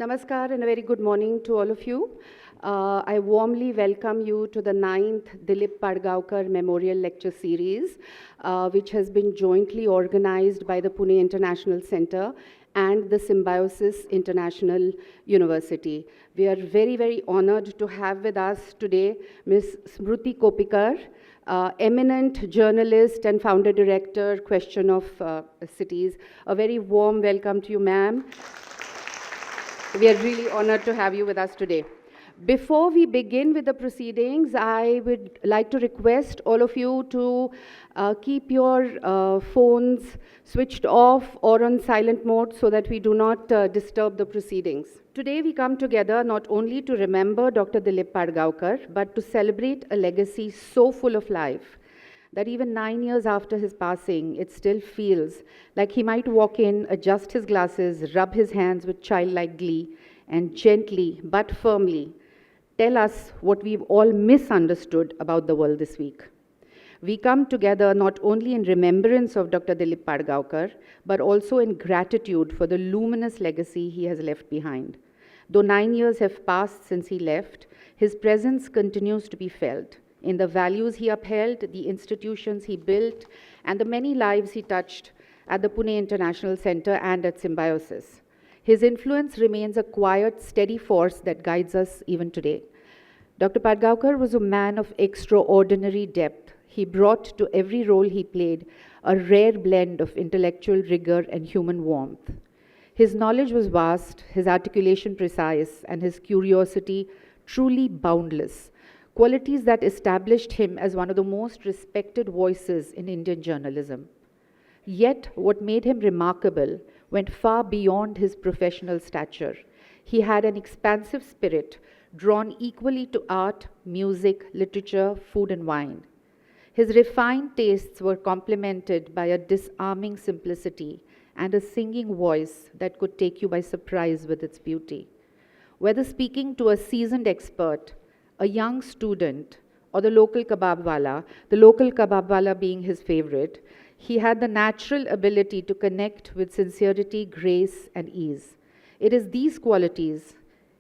Namaskar and a very good morning to all of you. I warmly welcome you to the 9th Dileep Padgaonkar Memorial Lecture Series, which has been jointly organized by the Pune International Centre and the Symbiosis International University. We are very, very honored to have with us today Ms. Smruti Koppikar, eminent journalist and founder director, Question of Cities. A very warm welcome to you, ma'am. We are really honored to have you with us today. Before we begin with the proceedings, I would like to request all of you to keep your phones switched off or on silent mode so that we do not disturb the proceedings. Today we come together not only to remember Dr. Dileep Padgaonkar, but to celebrate a legacy so full of life that even 9 years after his passing, it still feels like he might walk in, adjust his glasses, rub his hands with childlike glee, and gently but firmly tell us what we've all misunderstood about the world this week. We come together not only in remembrance of Dr. Dileep Padgaonkar, but also in gratitude for the luminous legacy he has left behind. Though 9 years have passed since he left, his presence continues to be felt in the values he upheld, the institutions he built, and the many lives he touched at the Pune International Centre and at Symbiosis. His influence remains a quiet, steady force that guides us even today. Dr. Padgaonkar was a man of extraordinary depth. He brought to every role he played a rare blend of intellectual rigor and human warmth. His knowledge was vast, his articulation precise, and his curiosity truly boundless, qualities that established him as one of the most respected voices in Indian journalism. Yet, what made him remarkable went far beyond his professional stature. He had an expansive spirit, drawn equally to art, music, literature, food, and wine. His refined tastes were complemented by a disarming simplicity and a singing voice that could take you by surprise with its beauty. Whether speaking to a seasoned expert, a young student, or the local kebab wala being his favorite, he had the natural ability to connect with sincerity, grace, and ease. It is these qualities,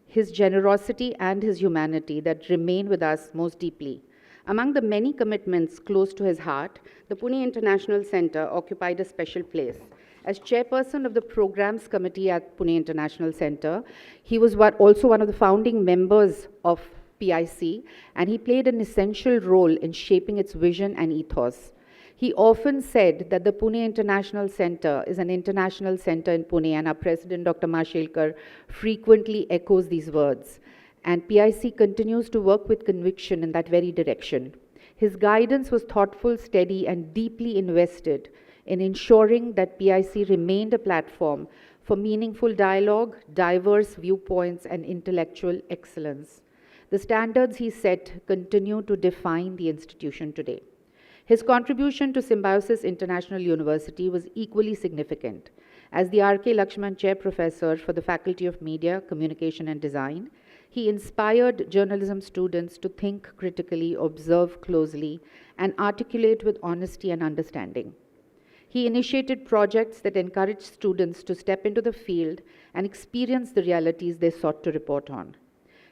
his generosity and his humanity, that remain with us most deeply. Among the many commitments close to his heart, the Pune International Centre occupied a special place. As chairperson of the Programs Committee at Pune International Centre, he was also one of the founding members of PIC, and he played an essential role in shaping its vision and ethos. He often said that the Pune International Centre is an international centre in Pune, and our president, Dr. Mashelkar, frequently echoes these words. And PIC continues to work with conviction in that very direction. His guidance was thoughtful, steady, and deeply invested in ensuring that PIC remained a platform for meaningful dialogue, diverse viewpoints, and intellectual excellence. The standards he set continue to define the institution today. His contribution to Symbiosis International University was equally significant. As the R.K. Lakshman Chair Professor for the Faculty of Media, Communication and Design, he inspired journalism students to think critically, observe closely, and articulate with honesty and understanding. He initiated projects that encouraged students to step into the field and experience the realities they sought to report on.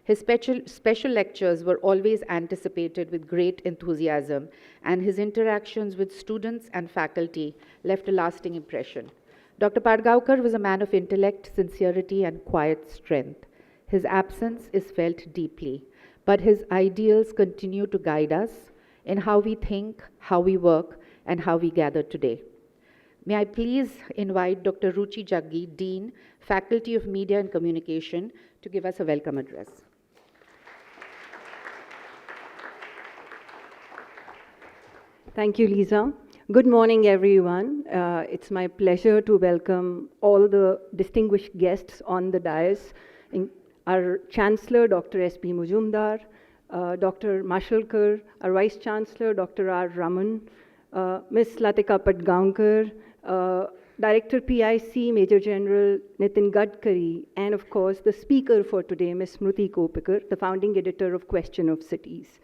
His special lectures were always anticipated with great enthusiasm, and his interactions with students and faculty left a lasting impression. Dr. Padgaonkar was a man of intellect, sincerity, and quiet strength. His absence is felt deeply, but his ideals continue to guide us in how we think, how we work, and how we gather today. May I please invite Dr. Ruchi Jaggi, Dean, Faculty of Media and Communication, to give us a welcome address. Thank you, Lisa. Good morning, everyone. It's my pleasure to welcome all the distinguished guests on the dais. Our Chancellor, Dr. S.P. Mujumdar, Dr. Mashelkar, our Vice Chancellor, Dr. R. Raman, Ms. Latika Padgaonkar, Director PIC, Major General Nitin Gadkari, and of course, the speaker for today, Ms. Smruti Koppikar, the founding editor of Question of Cities.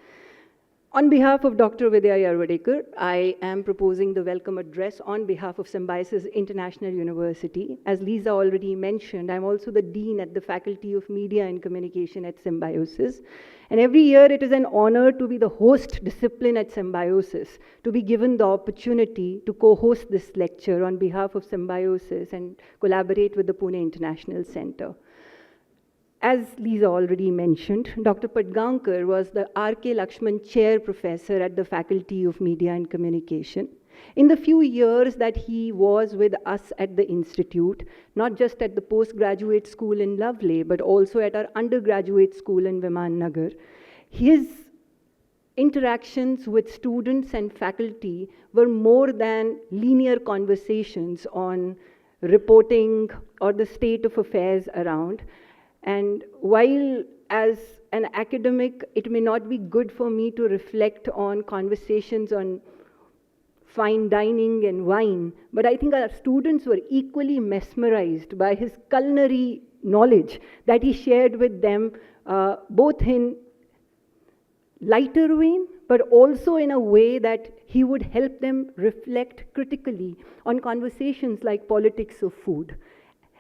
On behalf of Dr. Vidya Yarwadekar, I am proposing the welcome address on behalf of Symbiosis International University. As Lisa already mentioned, I'm also the Dean at the Faculty of Media and Communication at Symbiosis. And every year it is an honor to be the host discipline at Symbiosis, to be given the opportunity to co-host this lecture on behalf of Symbiosis and collaborate with the Pune International Centre. As Lisa already mentioned, Dr. Padgaonkar was the R.K. Lakshman Chair Professor at the Faculty of Media and Communication. In the few years that he was with us at the Institute, not just at the postgraduate school in Lovely, but also at our undergraduate school in Viman Nagar, his interactions with students and faculty were more than linear conversations on reporting or the state of affairs around. And while as an academic, it may not be good for me to reflect on conversations on fine dining and wine, but I think our students were equally mesmerized by his culinary knowledge that he shared with them, both in lighter vein, but also in a way that he would help them reflect critically on conversations like politics of food.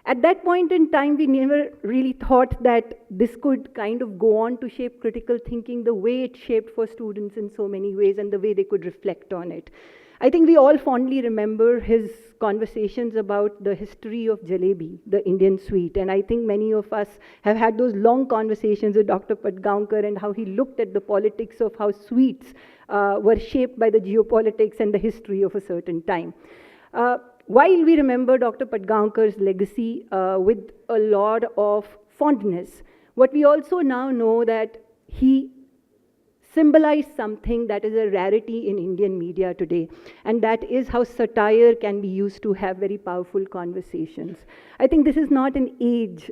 At that point in time, we never really thought that this could kind of go on to shape critical thinking the way it shaped for students in so many ways and the way they could reflect on it. I think we all fondly remember his conversations about the history of jalebi, the Indian sweet. And I think many of us have had those long conversations with Dr. Padgaonkar and how he looked at the politics of how sweets were shaped by the geopolitics and the history of a certain time. While we remember Dr. Padgaonkar's legacy with a lot of fondness, what we also now know that he symbolized something that is a rarity in Indian media today, and that is how satire can be used to have very powerful conversations. I think this is not an age,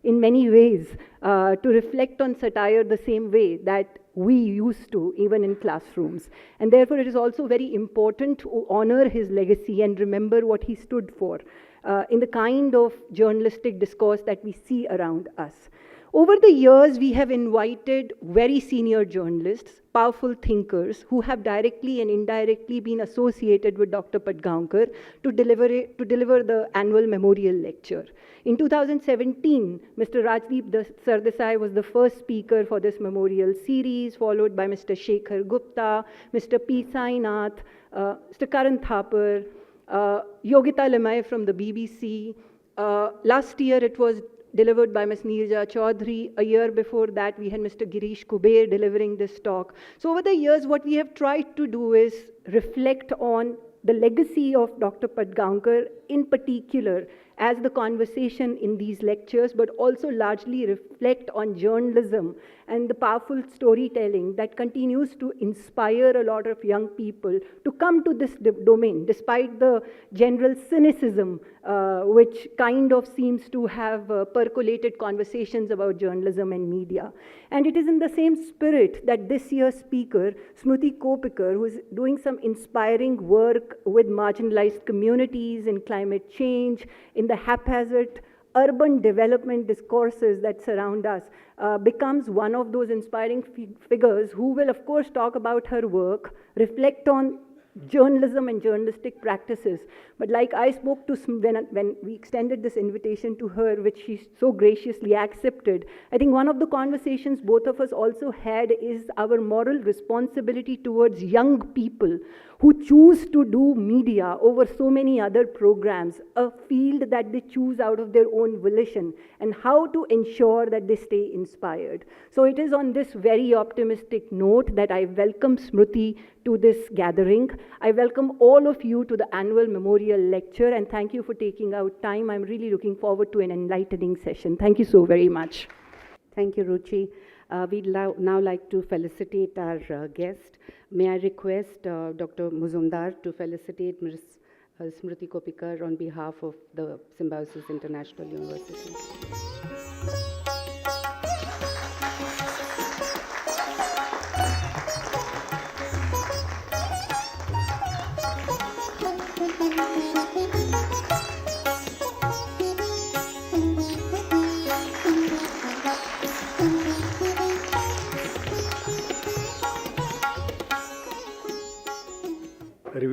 in many ways, to reflect on satire the same way that we used to, even in classrooms. And therefore, it is also very important to honor his legacy and remember what he stood for in the kind of journalistic discourse that we see around us. Over the years, we have invited very senior journalists, powerful thinkers, who have directly and indirectly been associated with Dr. Padgaonkar to deliver the annual memorial lecture. In 2017, Mr. Rajdeep Sardesai was the first speaker for this memorial series, followed by Mr. Shekhar Gupta, Mr. P. Sainath, Mr. Karan Thapar, Yogita Lemay from the BBC. Last year, it was delivered by Ms. Neerja Chaudhary. A year before that, we had Mr. Girish Kuber delivering this talk. So over the years, what we have tried to do is reflect on the legacy of Dr. Padgaonkar in particular as the conversation in these lectures, but also largely reflect on journalism and the powerful storytelling that continues to inspire a lot of young people to come to this domain, despite the general cynicism which kind of seems to have percolated conversations about journalism and media. And it is in the same spirit that this year's speaker, Smruti Koppikar, who is doing some inspiring work with marginalized communities in climate change, in the haphazard urban development discourses that surround us, becomes one of those inspiring figures who will, of course, talk about her work, reflect on journalism and journalistic practices. But like I spoke to, when we extended this invitation to her, which she so graciously accepted, I think one of the conversations both of us also had is our moral responsibility towards young people who choose to do media over so many other programs, a field that they choose out of their own volition, and how to ensure that they stay inspired. So it is on this very optimistic note that I welcome Smruti to this gathering. I welcome all of you to the annual memorial lecture, and thank you for taking out time. I'm really looking forward to an enlightening session. Thank you so very much. Thank you, Ruchi. We'd now like to felicitate our guest. May I request Dr. Mujumdar to felicitate Ms. Smruti Koppikar on behalf of the Symbiosis International University.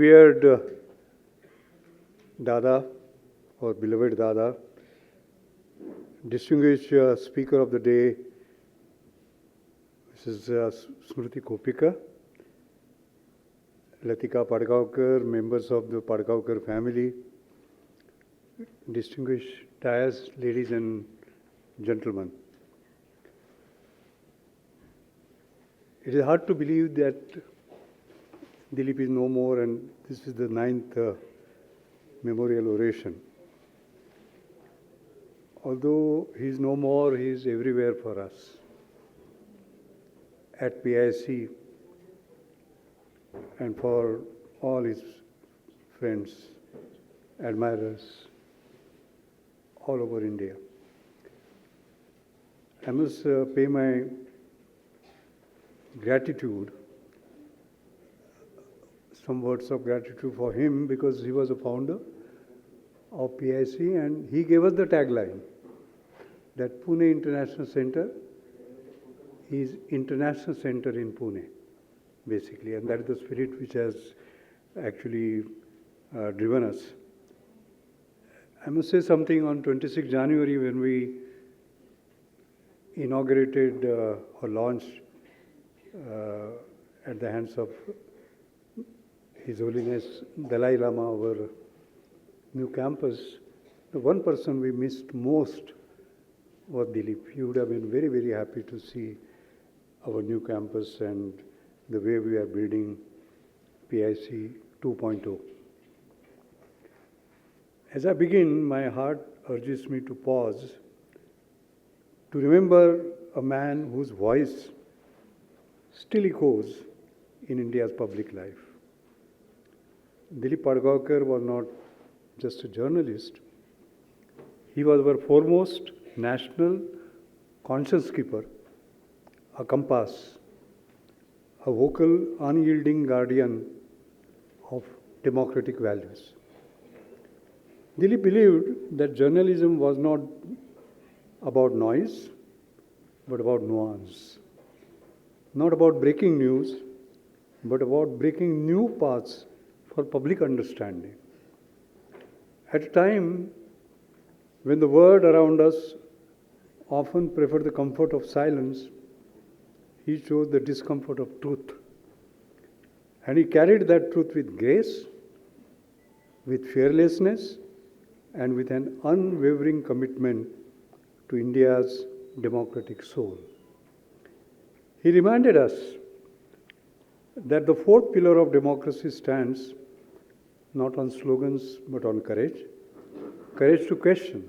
revered Dada, or beloved Dada, distinguished speaker of the day, Mrs. Smruti Koppikar, Latika Padgaonkar, members of the Padgaonkar family, distinguished dais, ladies and gentlemen. It is hard to believe that Dileep is no more, and this is the 9th memorial oration. Although he is no more, he is everywhere for us. At PIC and for all his friends, admirers, all over India. I must pay my gratitude, some words of gratitude for him, because he was a founder of PIC and he gave us the tagline that Pune International Centre is International Centre in Pune, basically, and that is the spirit which has actually driven us. I must say something on 26 January when we inaugurated or launched at the hands of His Holiness Dalai Lama, our new campus. The one person we missed most was Dileep. You would have been very, very happy to see our new campus and the way we are building PIC 2.0. As I begin, my heart urges me to pause, to remember a man whose voice still echoes in India's public life. Dileep Padgaonkar was not just a journalist, he was our foremost national conscience keeper, a compass, a vocal, unyielding guardian of democratic values. Dileep believed that journalism was not about noise, but about nuance. Not about breaking news, but about breaking new paths for public understanding. At a time when the world around us often preferred the comfort of silence, he chose the discomfort of truth. And he carried that truth with grace, with fearlessness, and with an unwavering commitment to India's democratic soul. He reminded us that the fourth pillar of democracy stands not on slogans but on courage. Courage to question,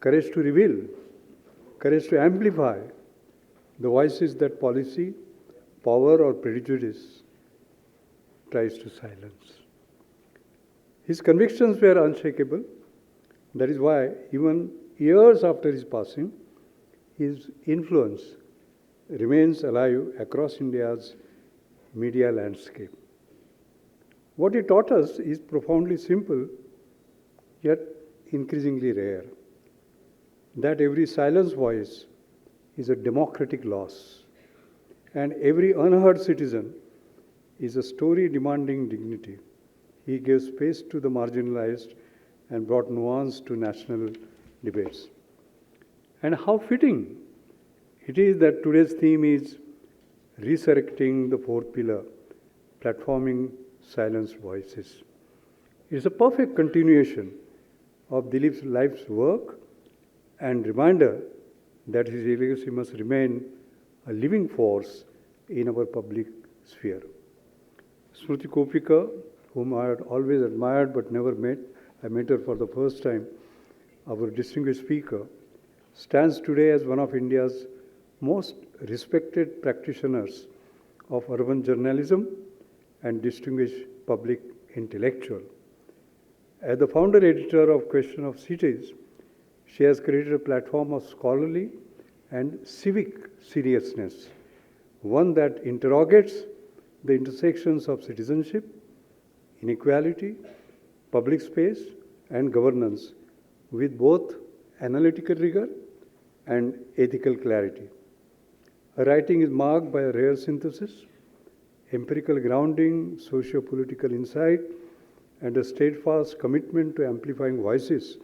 courage to reveal, courage to amplify the voices that policy, power, or prejudice tries to silence. His convictions were unshakable. That is why, even years after his passing, his influence remains alive across India's media landscape. What he taught us is profoundly simple, yet increasingly rare. That every silenced voice is a democratic loss, and every unheard citizen is a story demanding dignity. He gave space to the marginalized and brought nuance to national debates. And how fitting it is that today's theme is Resurrecting the Fourth Pillar, Platforming Silenced Voices. It's a perfect continuation of Dileep's life's work and reminder that his legacy must remain a living force in our public sphere. Smruti Koppikar, whom I had always admired but never met, I met her for the first time, our distinguished speaker, stands today as one of India's most respected practitioners of urban journalism and distinguished public intellectual. As the founder editor of Question of Cities, she has created a platform of scholarly and civic seriousness, one that interrogates the intersections of citizenship, inequality, public space, and governance with both analytical rigor and ethical clarity. Her writing is marked by a rare synthesis, empirical grounding, socio-political insight, and a steadfast commitment to amplifying voices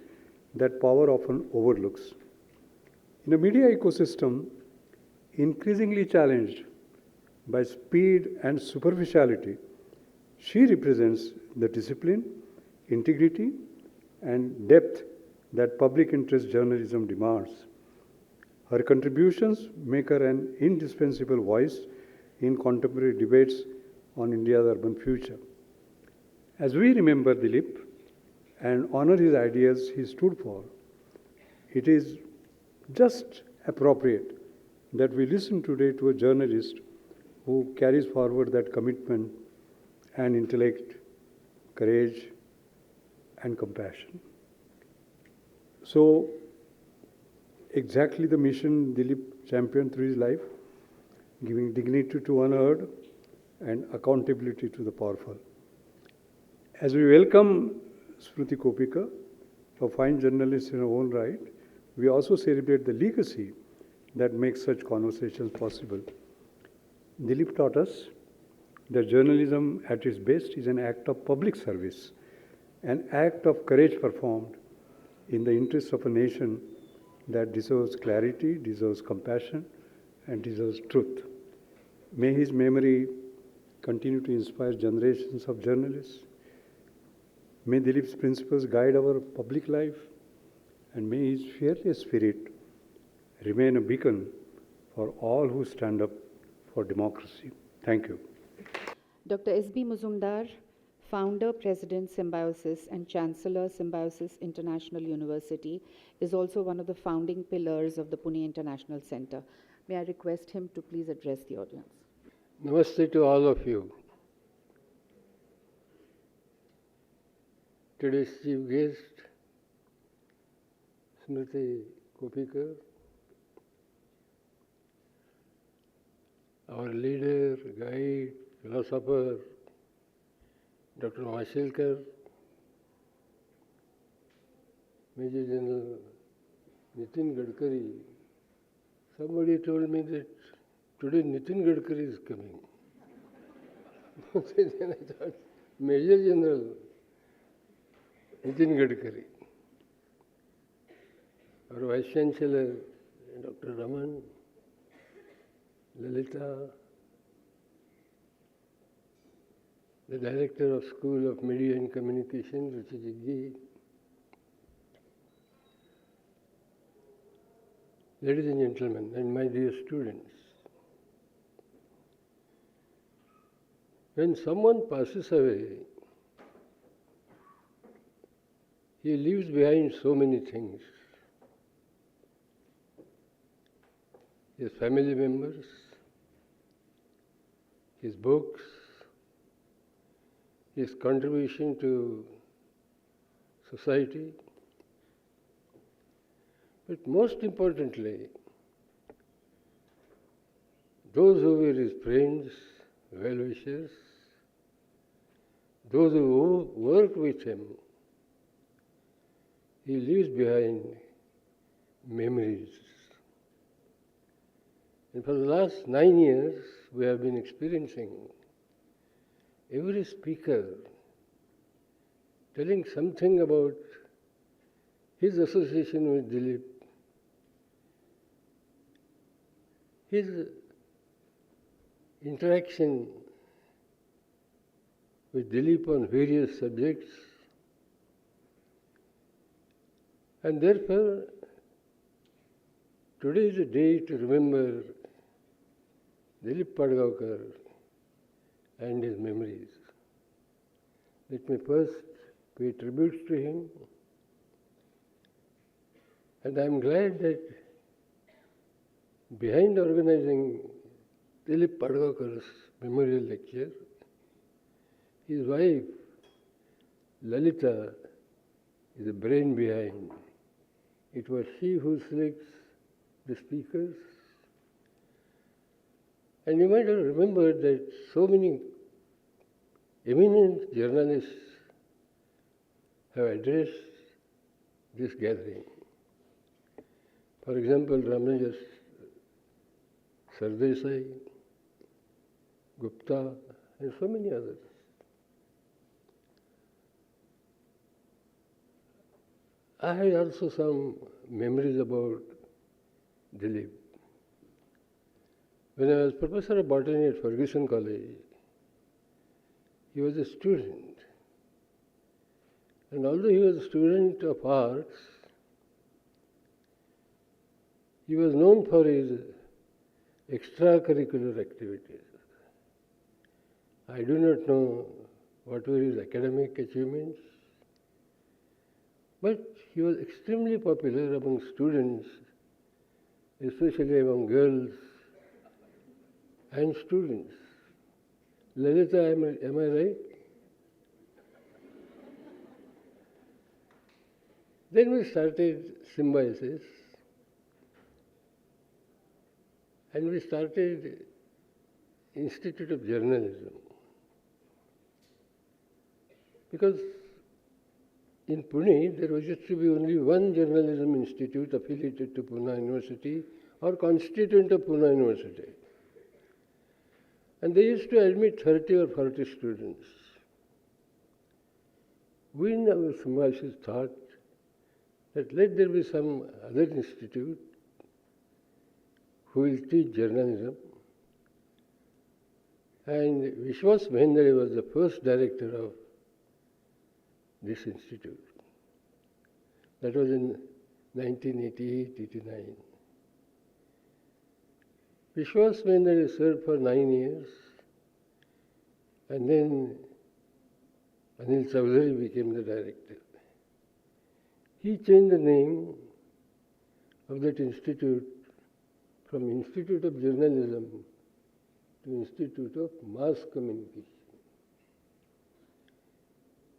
that power often overlooks. In a media ecosystem increasingly challenged by speed and superficiality, she represents the discipline, integrity, and depth that public interest journalism demands. Her contributions make her an indispensable voice in contemporary debates on India's urban future. As we remember Dileep and honor his ideas he stood for, it is just appropriate that we listen today to a journalist who carries forward that commitment and intellect, courage, and compassion. So, exactly the mission Dileep championed through his life, giving dignity to unheard and accountability to the powerful. As we welcome Smruti Koppikar, a fine journalist in her own right, we also celebrate the legacy that makes such conversations possible. Dileep taught us that journalism at its best is an act of public service, an act of courage performed in the interests of a nation that deserves clarity, deserves compassion, and deserves truth. May his memory continue to inspire generations of journalists. May Dileep's principles guide our public life, and may his fearless spirit remain a beacon for all who stand up for democracy. Thank you. Dr. S.B. Mujumdar, Founder, President, Symbiosis, and Chancellor, Symbiosis International University, is also one of the founding pillars of the Pune International Centre. May I request him to please address the audience. Namaste to all of you. Today's chief guest, Smruti Koppikar, our leader, guide, philosopher, Dr. Mashelkar, Major General Nitin Gadkari. Somebody told me that today Nitin Gadkari is coming. Then I thought, Major General Nitin Gadkari. Our Vice Chancellor, Dr. Raman, Lalita, the Director of School of Media and Communication, Ruchi Jiggi, ladies and gentlemen, and my dear students, when someone passes away, he leaves behind so many things. His family members, his books, his contribution to society, but most importantly, those who were his friends, well-wishers, those who worked with him, he leaves behind memories. And for the last 9 years, we have been experiencing every speaker telling something about his association with Dileep, his interaction with Dileep on various subjects, and therefore today is a day to remember Dileep Padgaonkar and his memories. Let me first pay tributes to him, and I am glad that behind organizing Dileep Padgaonkar's Memorial Lecture, his wife Lalita is the brain behind. It was she who selects the speakers. And you might have remembered that so many eminent journalists have addressed this gathering. For example, Ramajas Sardesai, Gupta, and so many others. I had also some memories about Dileep. When I was professor of botany at Ferguson College, he was a student. And although he was a student of arts, he was known for his extracurricular activities. I do not know what were his academic achievements, but he was extremely popular among students, especially among girls and students. Lalita, am I right? Then we started Symbiosis, and we started Institute of Journalism. Because in Pune, there was used to be only one journalism institute affiliated to Pune University or constituent of Pune University. And they used to admit 30 or 40 students. We in our Symbiosis thought that let there be some other institute who will teach journalism. And Vishwas Mahendra was the first director of this institute. That was in 1988-89. Vishwas Mahendra served for 9 years, and then Anil Chaudhary became the director. He changed the name of that institute from Institute of Journalism to Institute of Mass Communication.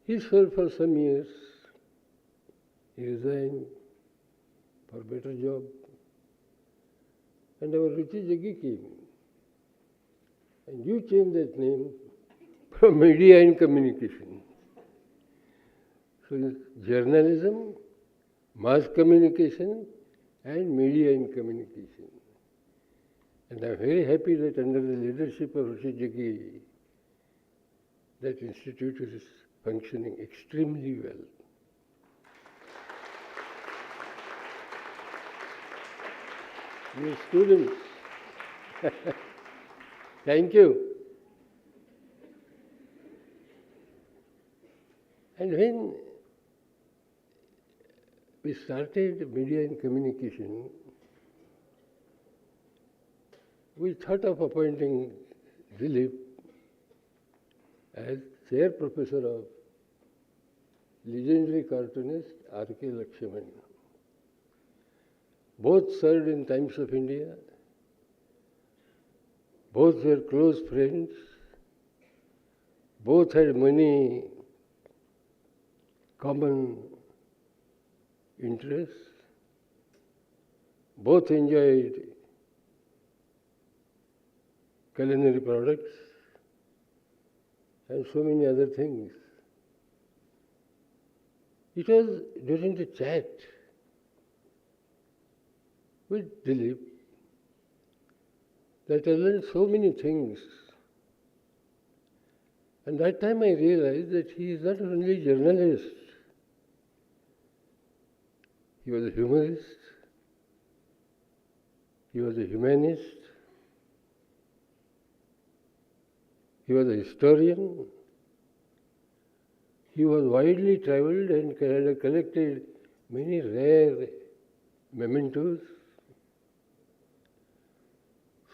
He served for some years. He resigned for a better job. And our Ruchi Jaggi came. And you changed that name from Media and Communication. So it's journalism, mass communication, and media and communication. And I'm very happy that under the leadership of Ruchi Jaggi, that institute is functioning extremely well. Dear students, thank you. And when we started media and communication, we thought of appointing Dileep as chair professor of legendary cartoonist R.K. Lakshman. Both served in Times of India. Both were close friends. Both had many common interests. Both enjoyed culinary products and so many other things. It was during the chat with Dileep that I learned so many things. And that time I realized that he is not only a journalist, he was a humorist, he was a humanist, he was a historian, he was widely travelled and collected many rare mementos.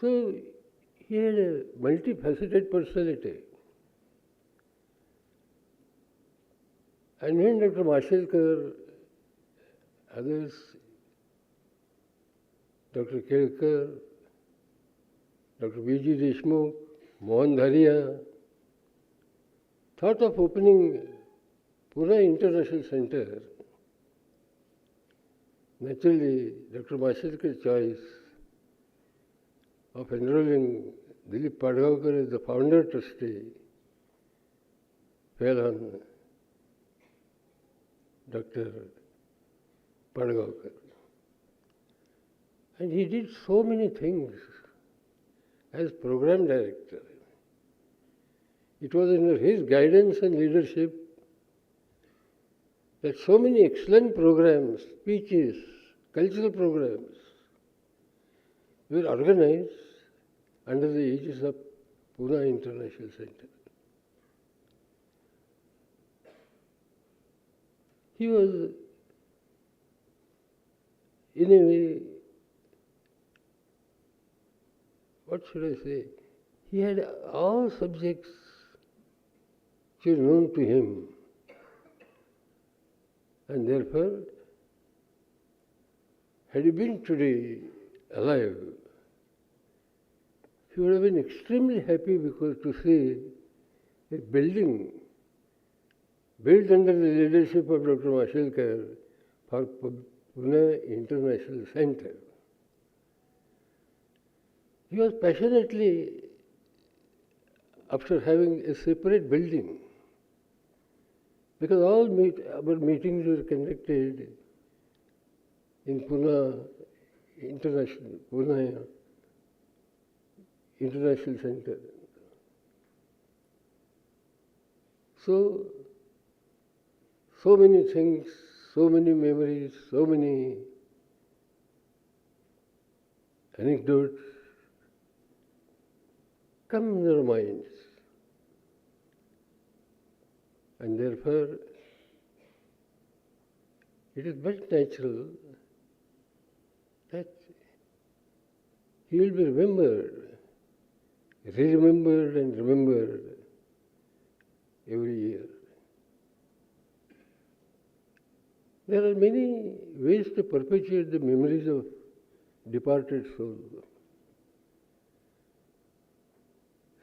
So he had a multifaceted personality. And when Dr. Mashelkar, others, Dr. Kelkar, Dr. V.G. Deshmukh, Mohan Dharia, thought of opening Pune International Centre, naturally Dr. Mashelkar's choice of enrolling Dileep Padgaonkar as the founder trustee fell on Dr. Padgaonkar. And he did so many things as program director. It was under his guidance and leadership that so many excellent programs, speeches, cultural programs were organized under the aegis of Pune International Centre. He was, in a way, what should I say? He had all subjects which were known to him, and therefore, had he been today alive, he would have been extremely happy because to see a building built under the leadership of Dr. Mashelkar for Pune International Centre. He was passionately after having a separate building, because all our meetings were conducted in Pune International Centre. So many things, so many memories, so many anecdotes come in our minds. And therefore, it is but natural that he will be remembered, re-remembered and remembered every year. There are many ways to perpetuate the memories of departed souls.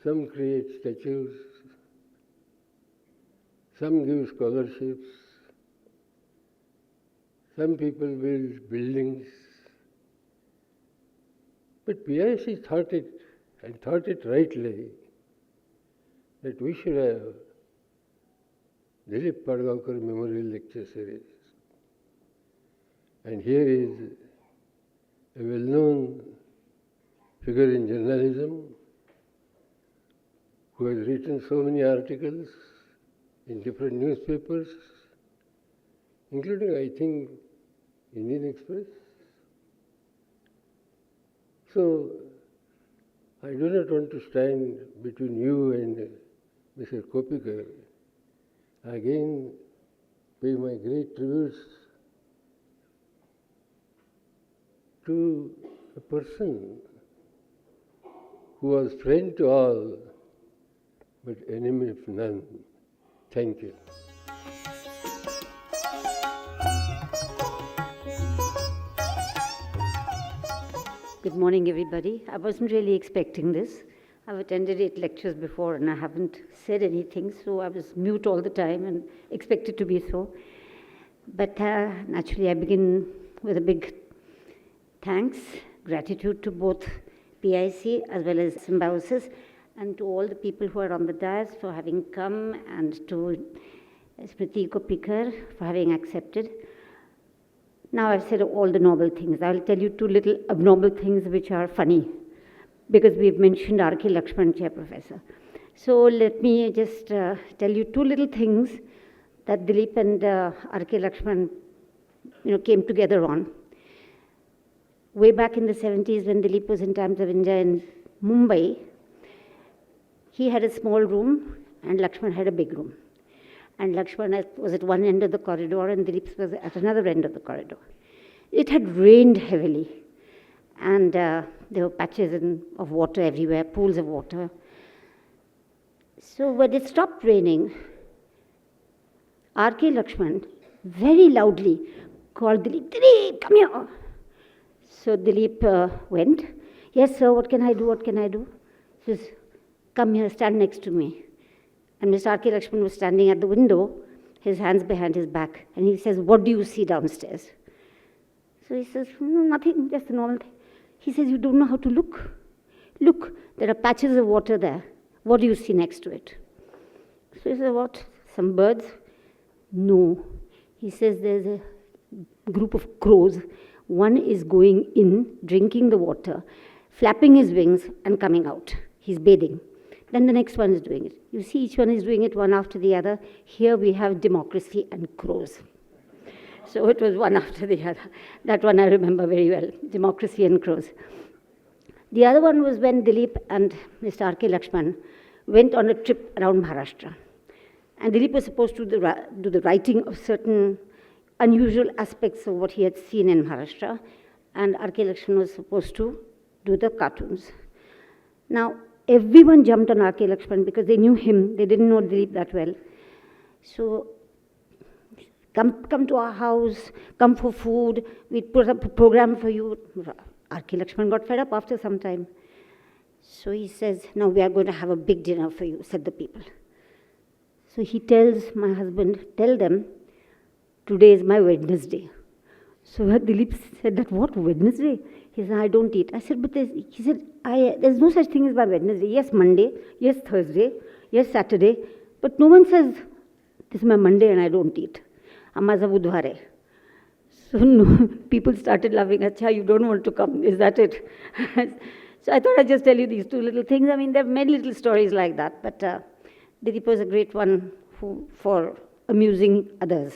Some create statues, some give scholarships, some people build buildings. But PIC thought it rightly, that we should have Dileep Padgaonkar Memorial Lecture series. And here is a well-known figure in journalism who has written so many articles in different newspapers, including, I think, Indian Express. So, I do not want to stand between you and Mr. Koppikar. I again pay my great tributes to a person who was friend to all, but enemy of none. Thank you. Good morning, everybody. I wasn't really expecting this. I've attended 8 lectures before and I haven't said anything, so I was mute all the time and expected to be so. But naturally, I begin with a big thanks, gratitude to both PIC as well as Symbiosis, and to all the people who are on the dais for having come, and to Smruti Koppikar for having accepted. Now I've said all the noble things. I'll tell you 2 little abnormal things which are funny, because we've mentioned R.K. Lakshman, Chair Professor. So let me just tell you 2 little things that Dileep and R.K. Lakshman came together on. Way back in the 70s, when Dileep was in Times of India in Mumbai, he had a small room and Lakshman had a big room. And Lakshman was at one end of the corridor and Dileep was at another end of the corridor. It had rained heavily, and there were patches of water everywhere, pools of water. So when it stopped raining, R.K. Lakshman very loudly called Dileep, "Dileep, come here." So Dileep went. "Yes, sir, what can I do? What can I do?" He says, "Come here, stand next to me." And Mr. R.K. Lakshman was standing at the window, his hands behind his back. And he says, "What do you see downstairs?" So he says, "Nothing, just a normal thing." He says, "You don't know how to look? Look, there are patches of water there. What do you see next to it?" So he says, "What? Some birds?" "No." He says, "There's a group of crows. One is going in, drinking the water, flapping his wings and coming out. He's bathing. then the next one is doing it. You see, each one is doing it one after the other. Here we have democracy and crows. So it was one after the other. That one I remember very well, democracy and crows. The other one was when Dileep and Mr. R.K. Lakshman went on a trip around Maharashtra. And Dileep was supposed to do the writing of certain unusual aspects of what he had seen in Maharashtra, and R.K. Lakshman was supposed to do the cartoons. Now, everyone jumped on R.K. Lakshman because they knew him. They didn't know Dileep that well. So, come to our house, come for food, we'd put up a program for you. R.K. Lakshman got fed up after some time. So he says, now we are going to have a big dinner for you, said the people. So he tells my husband, tell them, today is my Wednesday. So Dileep said that, what, Wednesday? He said, I don't eat. I said, but he said, there's no such thing as my Wednesday. Yes, Monday, yes, Thursday, yes, Saturday, but no one says, this is my Monday and I don't eat. Amaza Budhwar hai. So no, people started laughing. Acha, you don't want to come, is that it? So I thought I'd just tell you these two little things. I mean, there are many little stories like that, but Dileep was a great one for amusing others.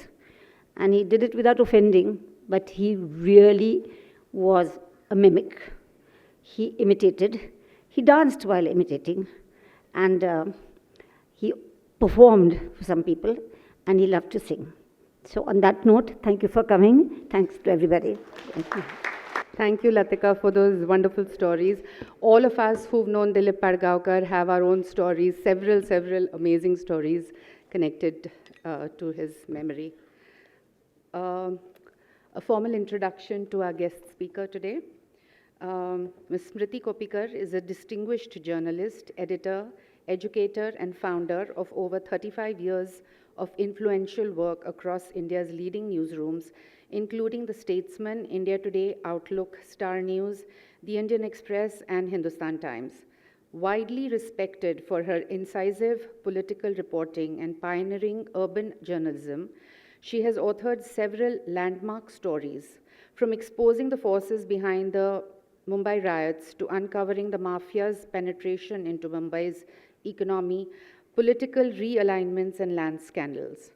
And he did it without offending, but he really was a mimic. He imitated, he danced while imitating, and he performed for some people, and he loved to sing. So on that note, thank you for coming. Thanks to everybody. Thank you. Thank you, Latika, for those wonderful stories. All of us who've known Dileep Padgaonkar have our own stories, several amazing stories connected to his memory. A formal introduction to our guest speaker today. Ms. Smruti Koppikar is a distinguished journalist, editor, educator, and founder of over 35 years of influential work across India's leading newsrooms, including The Statesman, India Today, Outlook, Star News, The Indian Express, and Hindustan Times. Widely respected for her incisive political reporting and pioneering urban journalism, she has authored several landmark stories, from exposing the forces behind the Mumbai riots to uncovering the mafia's penetration into Mumbai's economy, political realignments, and land scandals.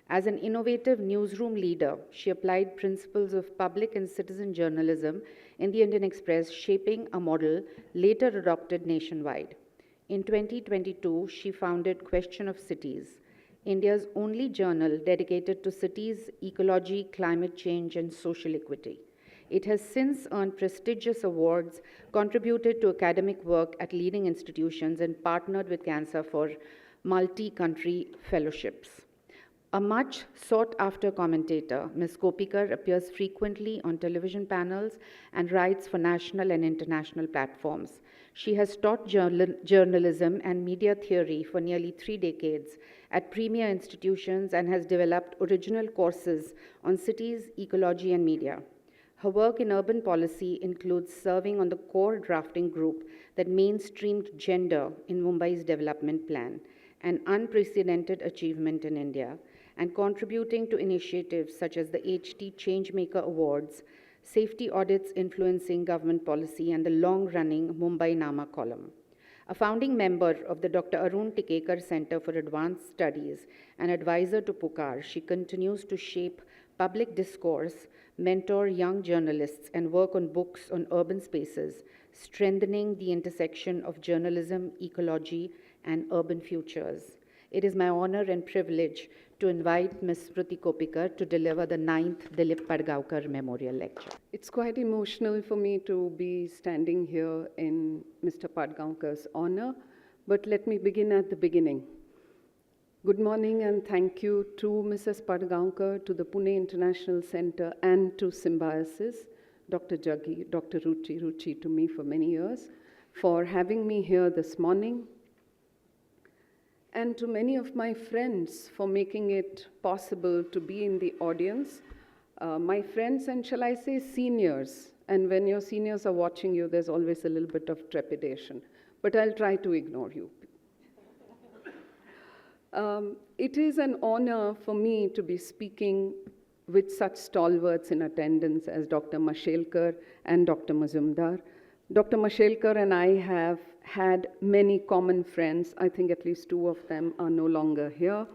As an innovative newsroom leader, she applied principles of public and citizen journalism in the Indian Express, shaping a model later adopted nationwide. In 2022, she founded Question of Cities, India's only journal dedicated to cities, ecology, climate change, and social equity. It has since earned prestigious awards, contributed to academic work at leading institutions, and partnered with Cancer for multi-country fellowships. A much sought-after commentator, Ms. Koppikar appears frequently on television panels and writes for national and international platforms. She has taught journalism and media theory for nearly 3 decades at premier institutions and has developed original courses on cities, ecology, and media. Her work in urban policy includes serving on the core drafting group that mainstreamed gender in Mumbai's development plan, an unprecedented achievement in India, and contributing to initiatives such as the HT Changemaker Awards, safety audits influencing government policy, and the long-running Mumbai Nama column. A founding member of the Dr. Arun Tikekar Centre for Advanced Studies and advisor to Pukar, she continues to shape public discourse, mentor young journalists, and work on books on urban spaces, strengthening the intersection of journalism, ecology, and urban futures. It is my honor and privilege to invite Ms. Smruti Koppikar to deliver the 9th Dileep Padgaonkar Memorial Lecture. It's quite emotional for me to be standing here in Mr. Padgaonkar's honor, but let me begin at the beginning. Good morning and thank you to Mrs. Padgaonkar, to the Pune International Centre, and to Symbiosis, Dr. Jaggi, Dr. Ruchi to me for many years, for having me here this morning, and to many of my friends for making it possible to be in the audience. My friends, and shall I say seniors, and when your seniors are watching you, there's always a little bit of trepidation, but I'll try to ignore you. It is an honor for me to be speaking with such stalwarts in attendance as Dr. Mashelkar and Dr. Mujumdar. Dr. Mashelkar and I have had many common friends. I think at least two of them are no longer here.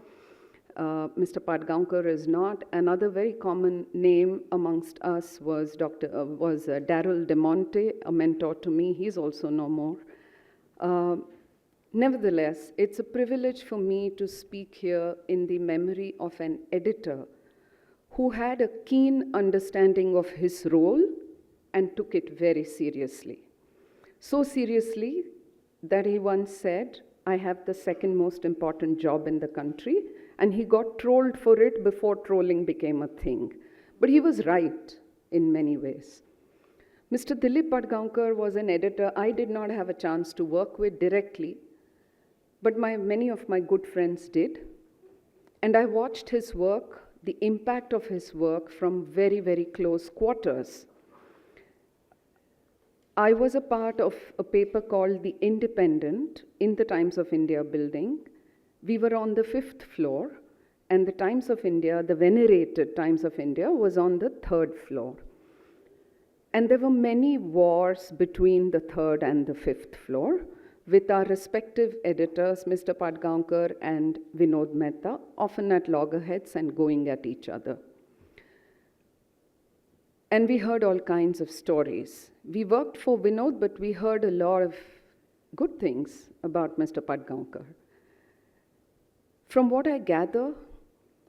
Mr. Padgaonkar is not. Another very common name amongst us was Darrell De Monte, a mentor to me. He's also no more. Nevertheless, it's a privilege for me to speak here in the memory of an editor who had a keen understanding of his role and took it very seriously. So seriously that he once said, "I have the second most important job in the country," and he got trolled for it before trolling became a thing. But he was right in many ways. Mr. Dileep Padgaonkar was an editor I did not have a chance to work with directly, but many of my good friends did. And I watched his work, the impact of his work from very, very close quarters. I was a part of a paper called The Independent in the Times of India building. We were on the 5th floor, and the Times of India, the venerated Times of India, was on the 3rd floor. And there were many wars between the 3rd and the 5th floor, with our respective editors, Mr. Padgaonkar and Vinod Mehta, often at loggerheads and going at each other. And we heard all kinds of stories. We worked for Vinod, but we heard a lot of good things about Mr. Padgaonkar. From what I gather,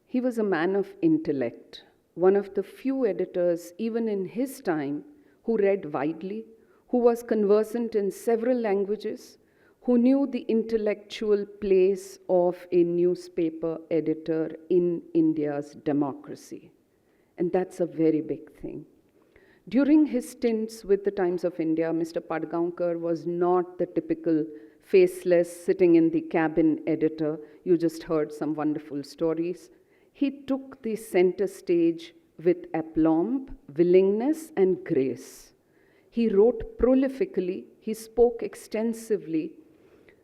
he was a man of intellect, one of the few editors, even in his time, who read widely, who was conversant in several languages, who knew the intellectual place of a newspaper editor in India's democracy. And that's a very big thing. During his stints with the Times of India, Mr. Padgaonkar was not the typical faceless, sitting in the cabin editor. You just heard some wonderful stories. He took the center stage with aplomb, willingness, and grace. He wrote prolifically, he spoke extensively,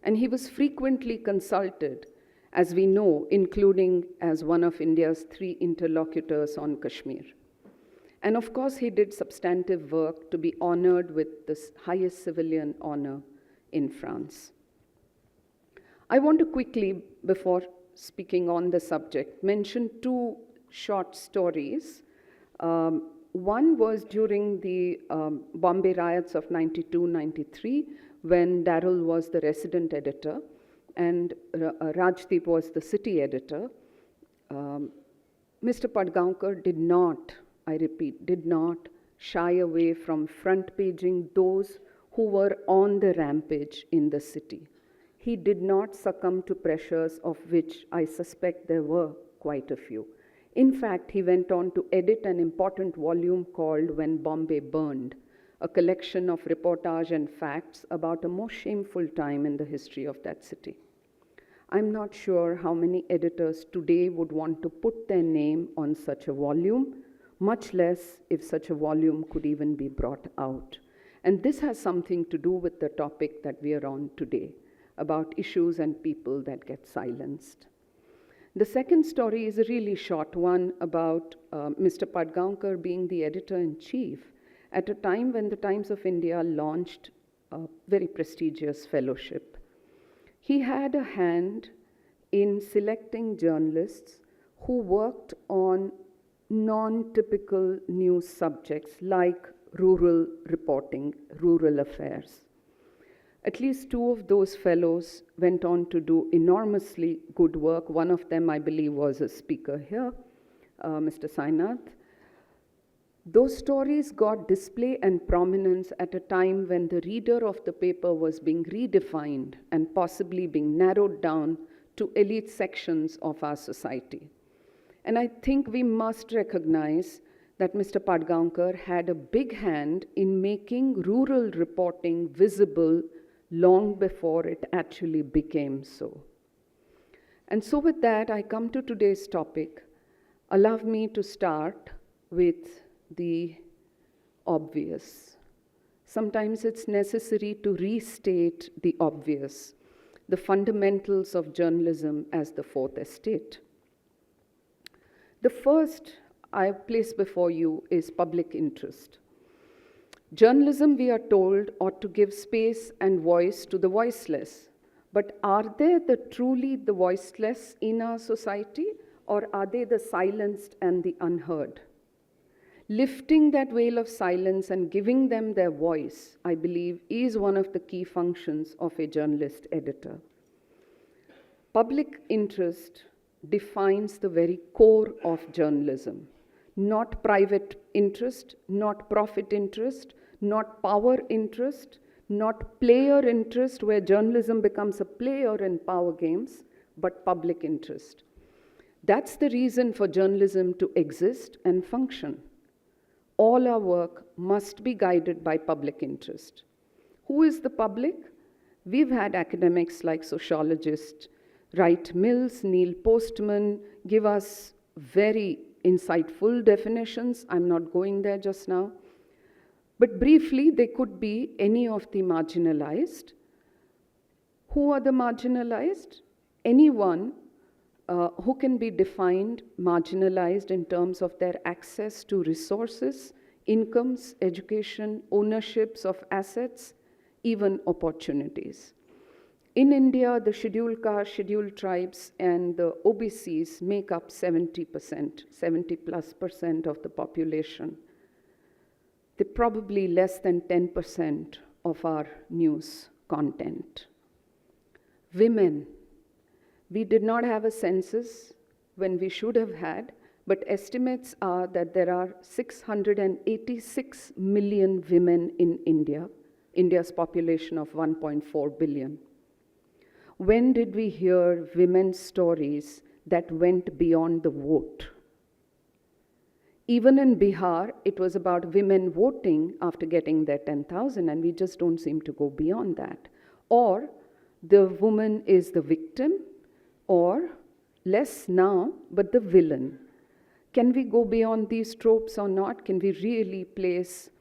and he was frequently consulted, as we know, including as one of India's 3 interlocutors on Kashmir. And of course, he did substantive work to be honored with the highest civilian honor in France. I want to quickly, before speaking on the subject, mention 2 short stories. One was during the Bombay riots of 92-93, when Darrell was the resident editor and Rajdeep was the city editor. Mr. Padgaonkar did not, I repeat, did not shy away from front-paging those who were on the rampage in the city. He did not succumb to pressures, of which I suspect there were quite a few. In fact, he went on to edit an important volume called When Bombay Burned, a collection of reportage and facts about a most shameful time in the history of that city. I'm not sure how many editors today would want to put their name on such a volume, much less if such a volume could even be brought out. And this has something to do with the topic that we are on today, about issues and people that get silenced. The second story is a really short one about Mr. Padgaonkar being the editor-in-chief at a time when the Times of India launched a very prestigious fellowship. He had a hand in selecting journalists who worked on non-typical news subjects like rural reporting, rural affairs. At least 2 of those fellows went on to do enormously good work. One of them, I believe, was a speaker here, Mr. Sainath. Those stories got display and prominence at a time when the reader of the paper was being redefined and possibly being narrowed down to elite sections of our society. And I think we must recognize that Mr. Padgaonkar had a big hand in making rural reporting visible long before it actually became so. And so with that, I come to today's topic. Allow me to start with the obvious. Sometimes it's necessary to restate the obvious, the fundamentals of journalism as the fourth estate. The first I place before you is public interest. Journalism, we are told, ought to give space and voice to the voiceless. But are there truly the voiceless in our society, or are they the silenced and the unheard? Lifting that veil of silence and giving them their voice, I believe, is one of the key functions of a journalist editor. Public interest defines the very core of journalism. Not private interest, not profit interest, not power interest, not player interest, where journalism becomes a player in power games, but public interest. That's the reason for journalism to exist and function. All our work must be guided by public interest. Who is the public? We've had academics like sociologists Wright Mills, Neil Postman give us very insightful definitions. I'm not going there just now. But briefly, they could be any of the marginalized. Who are the marginalized? Anyone who can be defined marginalized in terms of their access to resources, incomes, education, ownerships of assets, even opportunities. In India, the scheduled castes, scheduled tribes, and the OBCs make up 70%, 70+% of the population. They're probably less than 10% of our news content. Women. We did not have a census when we should have had, but estimates are that there are 686 million women in India, India's population of 1.4 billion. When did we hear women's stories that went beyond the vote? Even in Bihar, it was about women voting after getting their 10,000, and we just don't seem to go beyond that. Or the woman is the victim, or less now, but the villain. Can we go beyond these tropes or not? Can we really place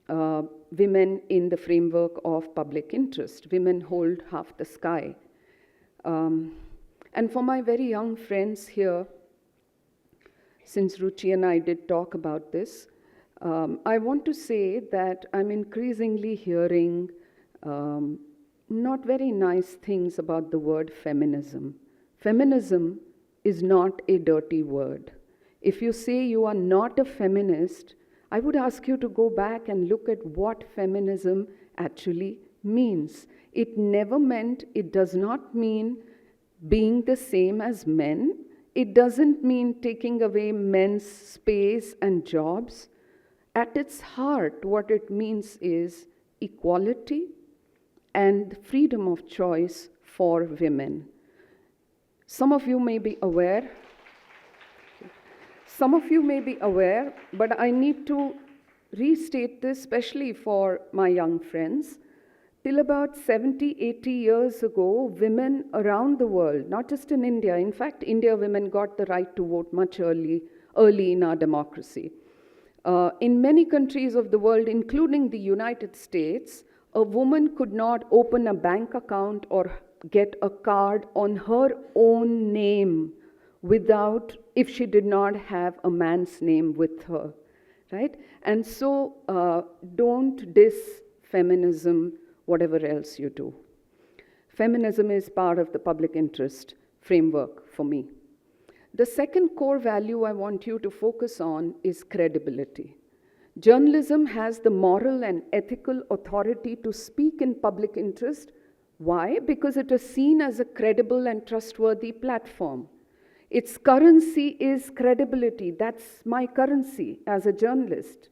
women in the framework of public interest? Women hold half the sky. And for my very young friends here, since Ruchi and I did talk about this, I want to say that I'm increasingly hearing not very nice things about the word feminism. Feminism is not a dirty word. If you say you are not a feminist, I would ask you to go back and look at what feminism actually means. It never meant, it does not mean being the same as men. It doesn't mean taking away men's space and jobs. At its heart, what it means is equality and freedom of choice for women. Some of you may be aware, but I need to restate this, especially for my young friends. Till about 70, 80 years ago, women around the world, not just in India, in fact, India women got the right to vote much early in our democracy. In many countries of the world, including the United States, a woman could not open a bank account or get a card on her own name if she did not have a man's name with her, right? And so don't diss feminism, whatever else you do. Feminism is part of the public interest framework for me. The second core value I want you to focus on is credibility. Journalism has the moral and ethical authority to speak in public interest. Why? Because it is seen as a credible and trustworthy platform. Its currency is credibility. That's my currency as a journalist.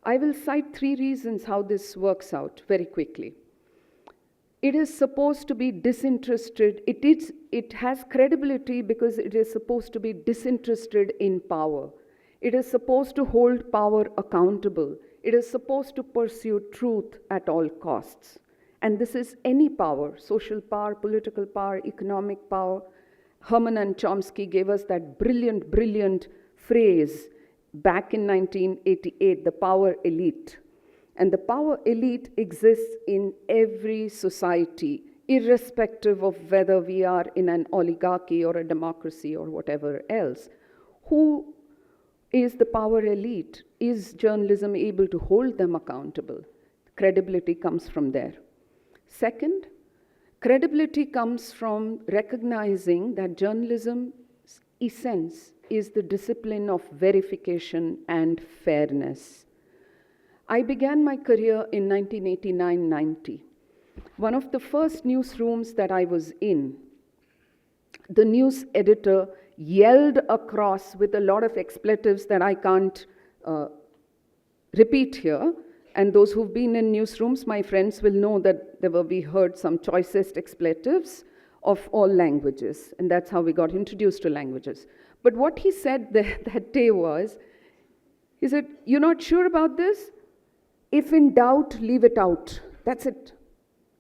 I will cite 3 reasons how this works out very quickly. It is supposed to be disinterested. It has credibility because it is supposed to be disinterested in power. It is supposed to hold power accountable. It is supposed to pursue truth at all costs. And this is any power, social power, political power, economic power. Herman and Chomsky gave us that brilliant, brilliant phrase back in 1988, the power elite. And the power elite exists in every society, irrespective of whether we are in an oligarchy or a democracy or whatever else. Who Is the power elite? Is journalism able to hold them accountable? Credibility comes from there. Second, credibility comes from recognizing that journalism's essence is the discipline of verification and fairness. I began my career in 1989-90. One of the first newsrooms that I was in, the news editor yelled across with a lot of expletives that I can't repeat here. And those who've been in newsrooms, my friends will know that we heard some choicest expletives of all languages. And that's how we got introduced to languages. But what he said that day was, he said, "You're not sure about this? If in doubt, leave it out." That's it.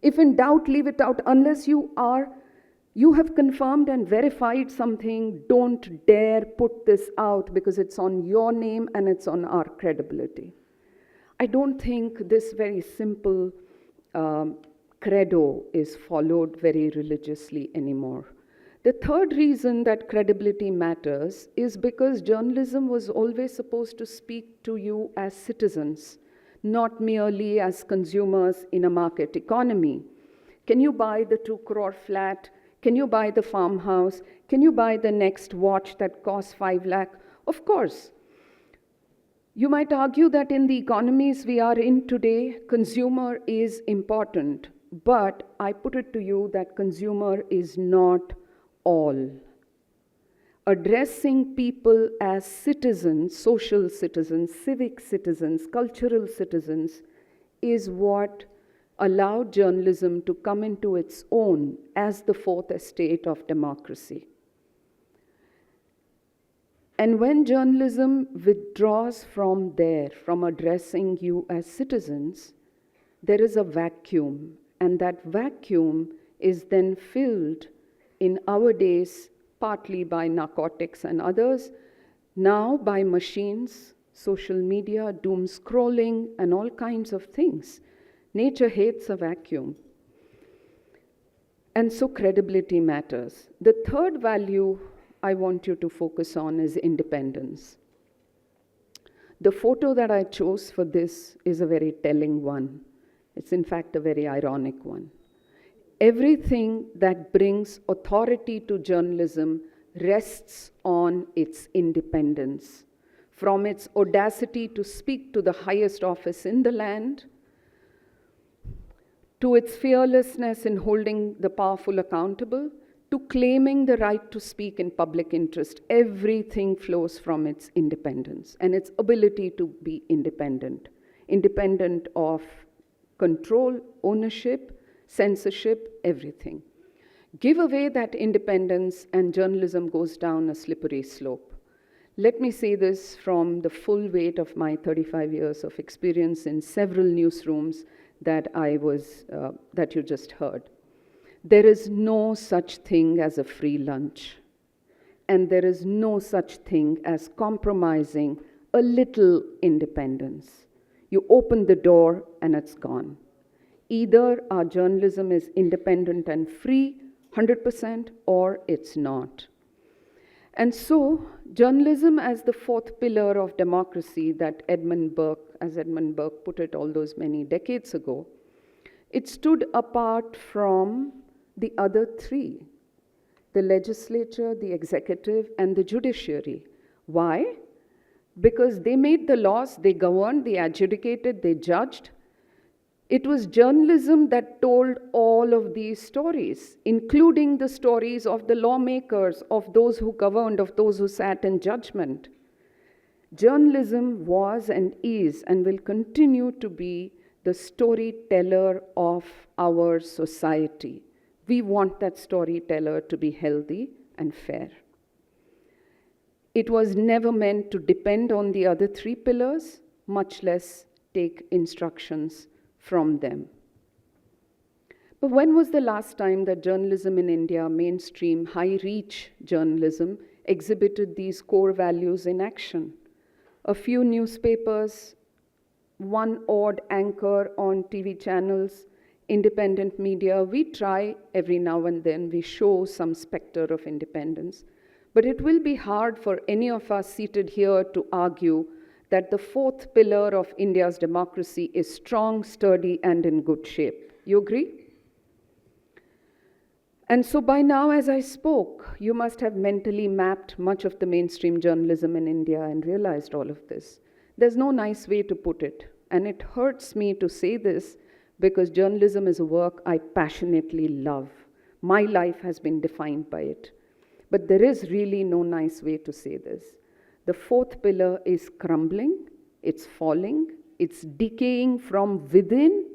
If in doubt, leave it out. Unless you have confirmed and verified something, don't dare put this out because it's on your name and it's on our credibility. I don't think this very simple credo is followed very religiously anymore. The third reason that credibility matters is because journalism was always supposed to speak to you as citizens, not merely as consumers in a market economy. Can you buy the 2 crore flat? Can you buy the farmhouse? Can you buy the next watch that costs 5 lakh? Of course. You might argue that in the economies we are in today, consumer is important. But I put it to you that consumer is not all. Addressing people as citizens, social citizens, civic citizens, cultural citizens, is what allowed journalism to come into its own as the fourth estate of democracy. And when journalism withdraws from there, from addressing you as citizens, there is a vacuum, and that vacuum is then filled in our days partly by narcotics and others, now by machines, social media, doom scrolling, and all kinds of things. Nature hates a vacuum. And so credibility matters. The third value I want you to focus on is independence. The photo that I chose for this is a very telling one. It's in fact a very ironic one. Everything that brings authority to journalism rests on its independence, from its audacity to speak to the highest office in the land, to its fearlessness in holding the powerful accountable, to claiming the right to speak in public interest. Everything flows from its independence and its ability to be independent, independent of control, ownership, censorship, everything. Give away that independence and journalism goes down a slippery slope. Let me say this from the full weight of my 35 years of experience in several newsrooms that you just heard. There is no such thing as a free lunch, and there is no such thing as compromising a little independence. You open the door and it's gone. Either our journalism is independent and free, 100%, or it's not. And so, journalism as the fourth pillar of democracy that Edmund Burke put it all those many decades ago, it stood apart from the other three, the legislature, the executive, and the judiciary. Why? Because they made the laws, they governed, they adjudicated, they judged. It was journalism that told all of these stories, including the stories of the lawmakers, of those who governed, of those who sat in judgment. Journalism was and is and will continue to be the storyteller of our society. We want that storyteller to be healthy and fair. It was never meant to depend on the other three pillars, much less take instructions from them. But when was the last time that journalism in India, mainstream, high-reach journalism, exhibited these core values in action? A few newspapers, one odd anchor on TV channels, independent media. We try every now and then, we show some specter of independence. But it will be hard for any of us seated here to argue that the fourth pillar of India's democracy is strong, sturdy, and in good shape. You agree? And so by now, as I spoke, you must have mentally mapped much of the mainstream journalism in India and realized all of this. There's no nice way to put it, and it hurts me to say this because journalism is a work I passionately love. My life has been defined by it. But there is really no nice way to say this. The fourth pillar is crumbling, it's falling, it's decaying from within,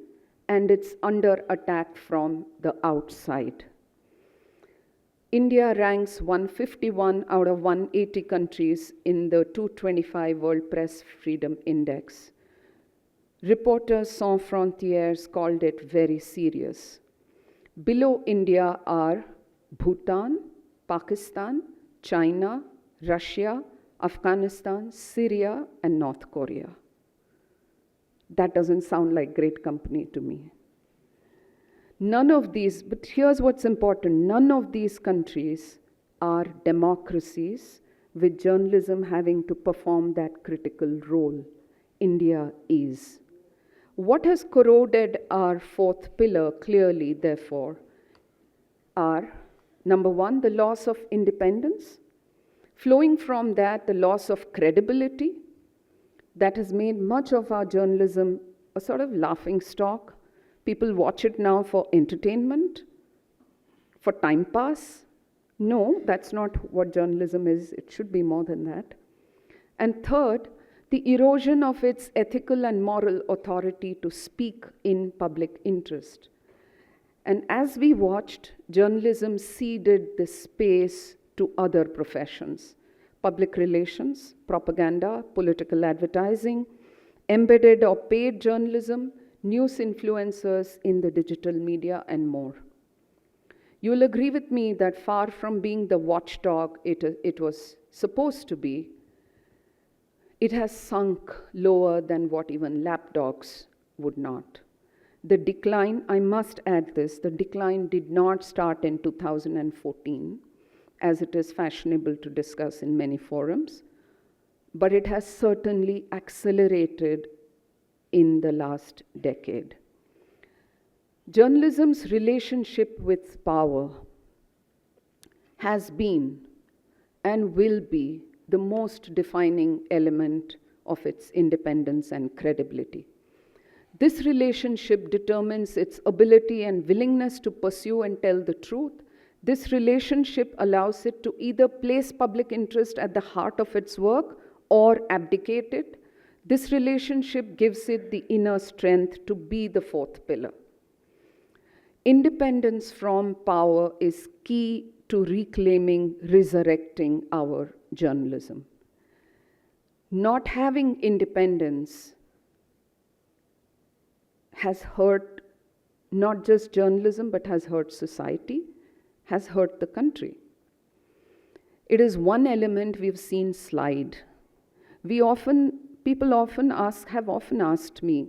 and it's under attack from the outside. India ranks 151 out of 180 countries in the 225 World Press Freedom Index. Reporters Sans Frontières called it very serious. Below India are Bhutan, Pakistan, China, Russia, Afghanistan, Syria, and North Korea. That doesn't sound like great company to me. None of these, but here's what's important, none of these countries are democracies with journalism having to perform that critical role. India is. What has corroded our fourth pillar clearly, therefore, are, number one, the loss of independence. Flowing from that, the loss of credibility that has made much of our journalism a sort of laughing stock. People watch it now for entertainment, for time pass. No, that's not what journalism is. It should be more than that. And third, the erosion of its ethical and moral authority to speak in public interest. And as we watched, journalism ceded the space to other professions: public relations, propaganda, political advertising, embedded or paid journalism, news influencers in the digital media, and more. You'll agree with me that far from being the watchdog it was supposed to be, it has sunk lower than what even lapdogs would not. The decline, I must add this, the decline did not start in 2014, as it is fashionable to discuss in many forums, but it has certainly accelerated in the last decade. Journalism's relationship with power has been and will be the most defining element of its independence and credibility. This relationship determines its ability and willingness to pursue and tell the truth. This relationship allows it to either place public interest at the heart of its work or abdicate it. This relationship gives it the inner strength to be the fourth pillar. Independence from power is key to reclaiming, resurrecting our journalism. Not having independence has hurt not just journalism, but has hurt society, has hurt the country. It is one element we've seen slide. People have often asked me,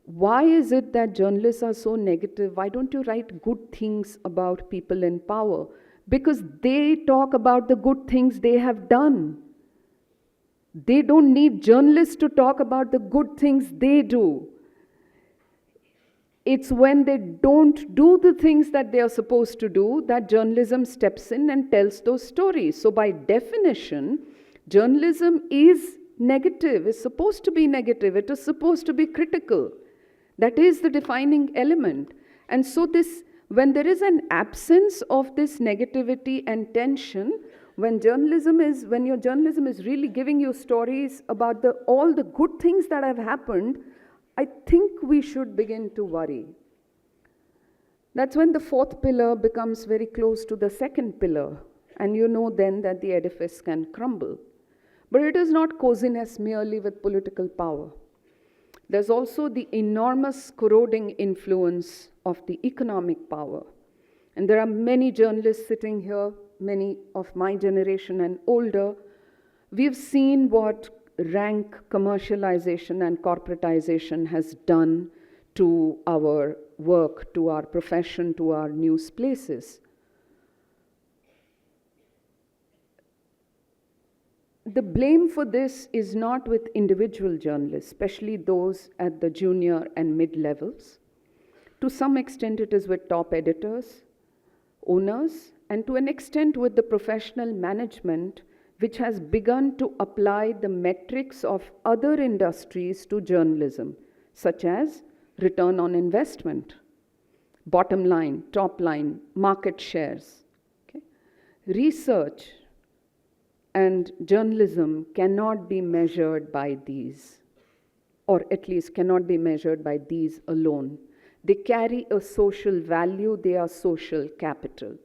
why is it that journalists are so negative? Why don't you write good things about people in power? Because they talk about the good things they have done. They don't need journalists to talk about the good things they do. It's when they don't do the things that they are supposed to do that journalism steps in and tells those stories. So by definition, journalism is negative, is supposed to be negative, it is supposed to be critical. That is the defining element. And so when there is an absence of this negativity and tension, when your journalism is really giving you stories about all the good things that have happened, I think we should begin to worry. That's when the fourth pillar becomes very close to the second pillar, and you know then that the edifice can crumble. But it is not coziness merely with political power. There's also the enormous corroding influence of the economic power. And there are many journalists sitting here, many of my generation and older. We've seen what rank commercialization and corporatization has done to our work, to our profession, to our news places. the blame for this is not with individual journalists, especially those at the junior and mid levels. To some extent, it is with top editors, owners, and to an extent with the professional management, which has begun to apply the metrics of other industries to journalism, such as return on investment, bottom line, top line, market shares. Okay? Research and journalism cannot be measured by these, or at least cannot be measured by these alone. They carry a social value, they are social capital.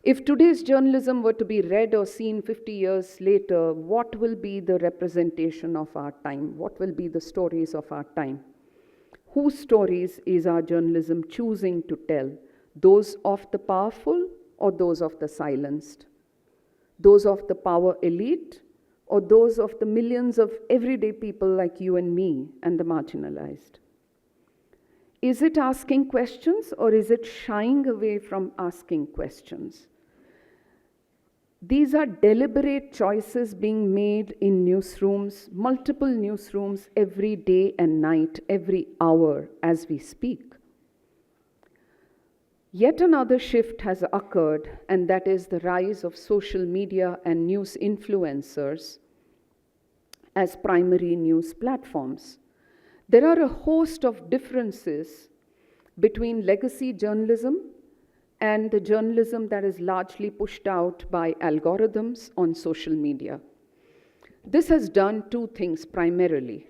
If today's journalism were to be read or seen 50 years later, what will be the representation of our time? What will be the stories of our time? Whose stories is our journalism choosing to tell? Those of the powerful or those of the silenced? Those of the power elite or those of the millions of everyday people like you and me and the marginalized? Is it asking questions or is it shying away from asking questions? These are deliberate choices being made in newsrooms, multiple newsrooms every day and night, every hour as we speak. Yet another shift has occurred, and that is the rise of social media and news influencers as primary news platforms. There are a host of differences between legacy journalism and the journalism that is largely pushed out by algorithms on social media. This has done two things primarily.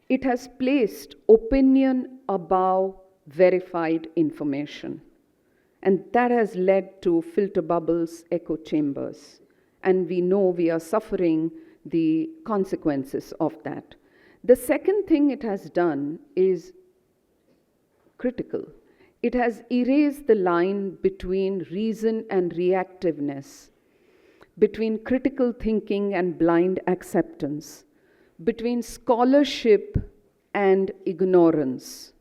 It has placed opinion above verified information, and that has led to filter bubbles, echo chambers, and we know we are suffering the consequences of that. The second thing it has done is critical. It has erased the line between reason and reactiveness, between critical thinking and blind acceptance, between scholarship and ignorance.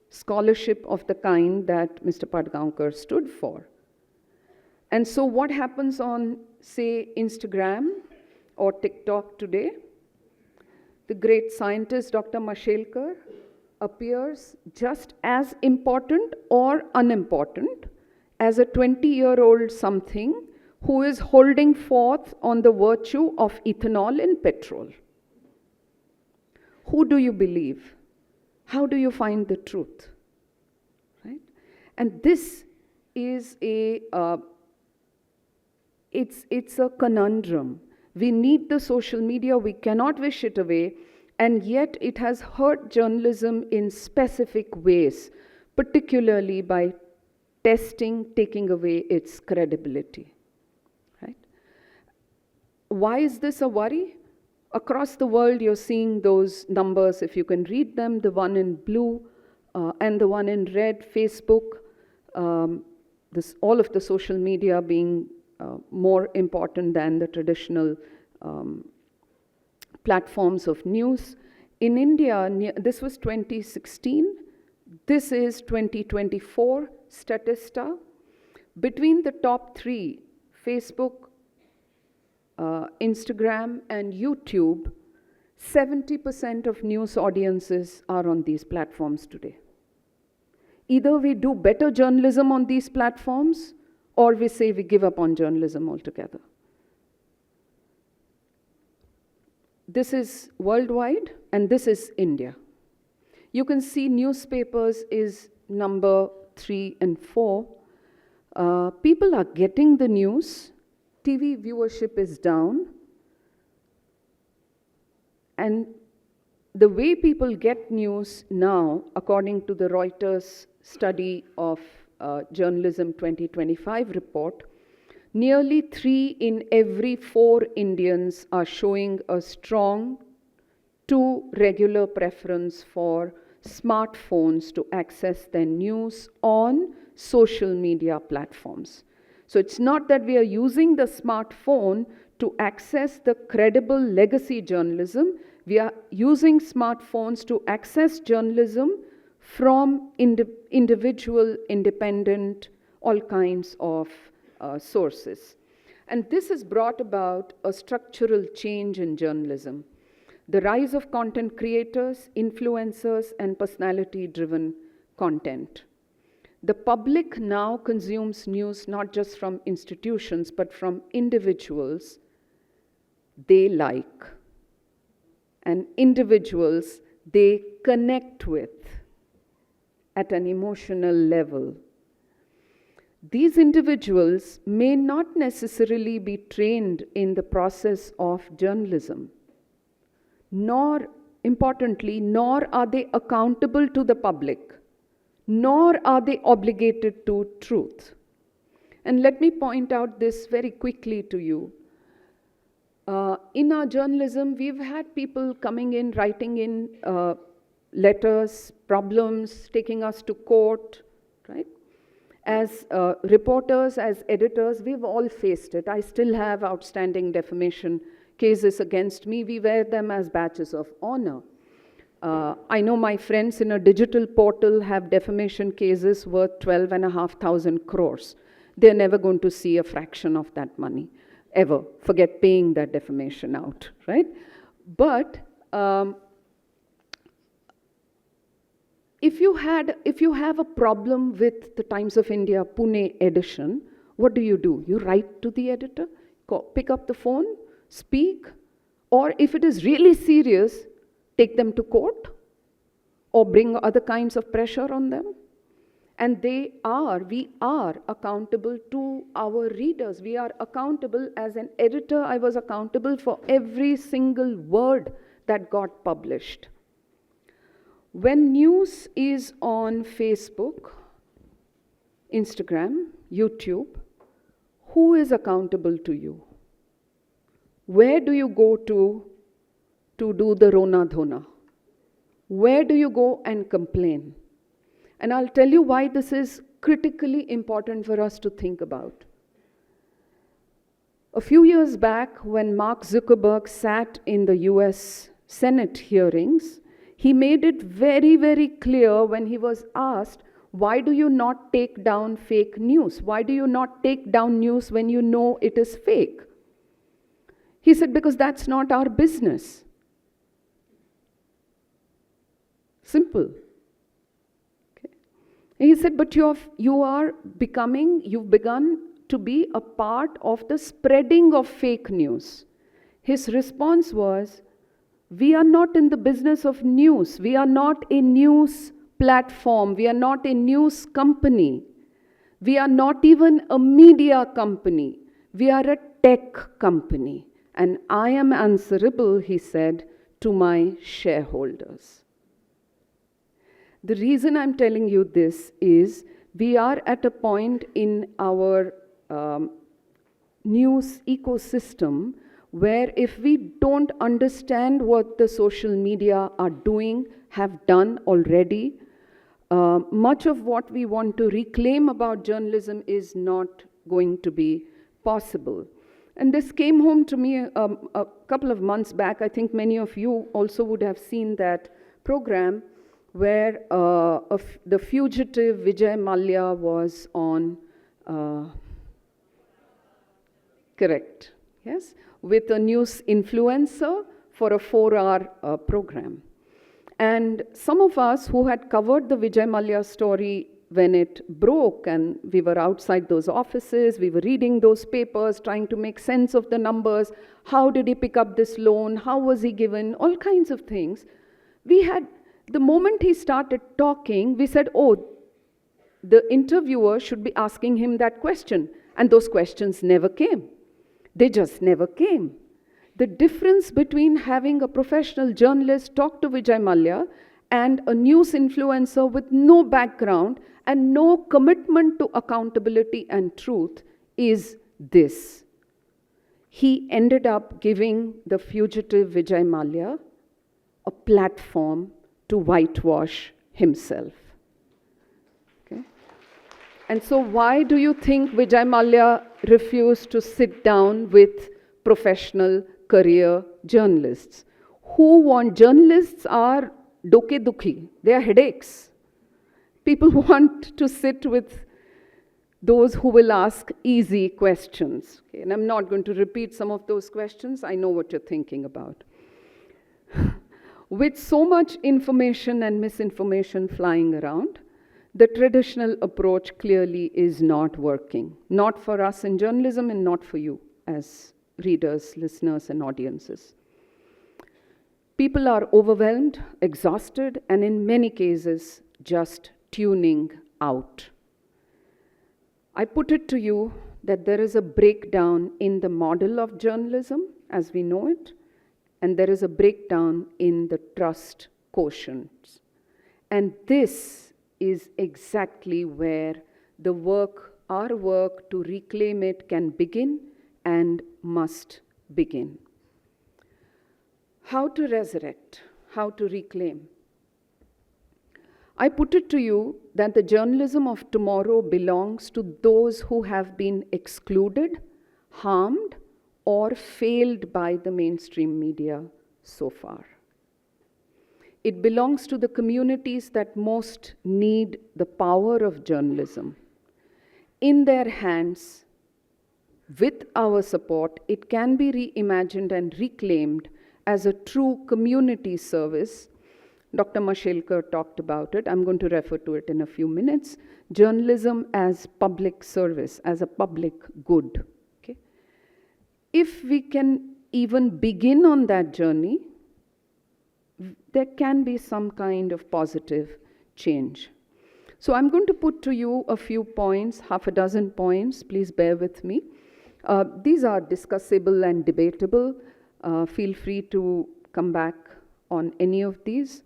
Scholarship of the kind that Mr. Padgaonkar stood for. And so what happens on, say, Instagram or TikTok today? The great scientist, Dr. Mashelkar, appears just as important or unimportant as a 20-year-old something who is holding forth on the virtue of ethanol in petrol. Who do you believe? How do you find the truth? Right? And this is it's a conundrum. We need the social media, we cannot wish it away, and yet it has hurt journalism in specific ways, particularly by taking away its credibility. Right? Why is this a worry? Across the world, you're seeing those numbers, if you can read them, the one in blue and the one in red, Facebook, all of the social media being more important than the traditional platforms of news. In India, this was 2016. This is 2024, Statista. Between the top three, Facebook, Instagram, and YouTube, 70% of news audiences are on these platforms today. Either we do better journalism on these platforms, or we say we give up on journalism altogether. This is worldwide, and this is India. You can see newspapers is number 3 and 4. People are getting the news. TV viewership is down. And the way people get news now, according to the Reuters study of Journalism 2025 report, nearly 3 in every 4 Indians are showing a strong to regular preference for smartphones to access their news on social media platforms. So it's not that we are using the smartphone to access the credible legacy journalism. We are using smartphones to access journalism from individual, independent, all kinds of sources. And this has brought about a structural change in journalism. The rise of content creators, influencers, and personality-driven content. The public now consumes news not just from institutions, but from individuals they like, and individuals they connect with at an emotional level. These individuals may not necessarily be trained in the process of journalism, nor, importantly, nor are they accountable to the public, nor are they obligated to truth. And let me point out this very quickly to you. In our journalism, we've had people coming in, writing in letters, problems, taking us to court, right? As reporters, as editors, we've all faced it. I still have outstanding defamation cases against me. We wear them as badges of honor. I know my friends in a digital portal have defamation cases worth 12,500 crores. They're never going to see a fraction of that money, ever. Forget paying that defamation out, right? But if you have a problem with the Times of India Pune edition, what do? You write to the editor, pick up the phone, speak, or if it is really serious, take them to court or bring other kinds of pressure on them. And we are accountable to our readers. We are accountable. As an editor, I was accountable for every single word that got published. When news is on Facebook, Instagram, YouTube, who is accountable to you? Where do you go to do the Rona Dhona? Where do you go and complain? And I'll tell you why this is critically important for us to think about. A few years back, when Mark Zuckerberg sat in the US Senate hearings, he made it very, very clear when he was asked, why do you not take down fake news? Why do you not take down news when you know it is fake? He said, because that's not our business. Simple. Okay. And he said, but you've begun to be a part of the spreading of fake news. His response was, we are not in the business of news. We are not a news platform. We are not a news company. We are not even a media company. We are a tech company. And I am answerable, he said, to my shareholders. The reason I'm telling you this is we are at a point in our news ecosystem where if we don't understand what the social media are doing, have done already, much of what we want to reclaim about journalism is not going to be possible. And this came home to me a couple of months back. I think many of you also would have seen that program where the fugitive Vijay Mallya was on, correct, yes, with a news influencer for a 4-hour program. And some of us who had covered the Vijay Mallya story when it broke and we were outside those offices, we were reading those papers, trying to make sense of the numbers, how did he pick up this loan, how was he given, all kinds of things. The moment he started talking, we said, oh, the interviewer should be asking him that question. And those questions never came. They just never came. The difference between having a professional journalist talk to Vijay Mallya and a news influencer with no background and no commitment to accountability and truth is this. He ended up giving the fugitive Vijay Mallya a platform to whitewash himself. Okay? And so why do you think Vijay Mallya refused to sit down with professional career journalists? Journalists are doke dukhi, they are headaches. People want to sit with those who will ask easy questions. Okay? And I'm not going to repeat some of those questions. I know what you're thinking about. With so much information and misinformation flying around, the traditional approach clearly is not working. Not for us in journalism and not for you as readers, listeners, and audiences. People are overwhelmed, exhausted, and in many cases, just tuning out. I put it to you that there is a breakdown in the model of journalism as we know it, and there is a breakdown in the trust quotient. And this is exactly where the work, our work to reclaim it can begin and must begin. How to resurrect, how to reclaim. I put it to you that the journalism of tomorrow belongs to those who have been excluded, harmed, or failed by the mainstream media so far. It belongs to the communities that most need the power of journalism. In their hands, with our support, it can be reimagined and reclaimed as a true community service. Dr. Mashelkar talked about it. I'm going to refer to it in a few minutes. Journalism as public service, as a public good. Okay? If we can even begin on that journey, there can be some kind of positive change. So I'm going to put to you a few points, half a dozen points. Please bear with me. These are discussable and debatable. Feel free to come back on any of these.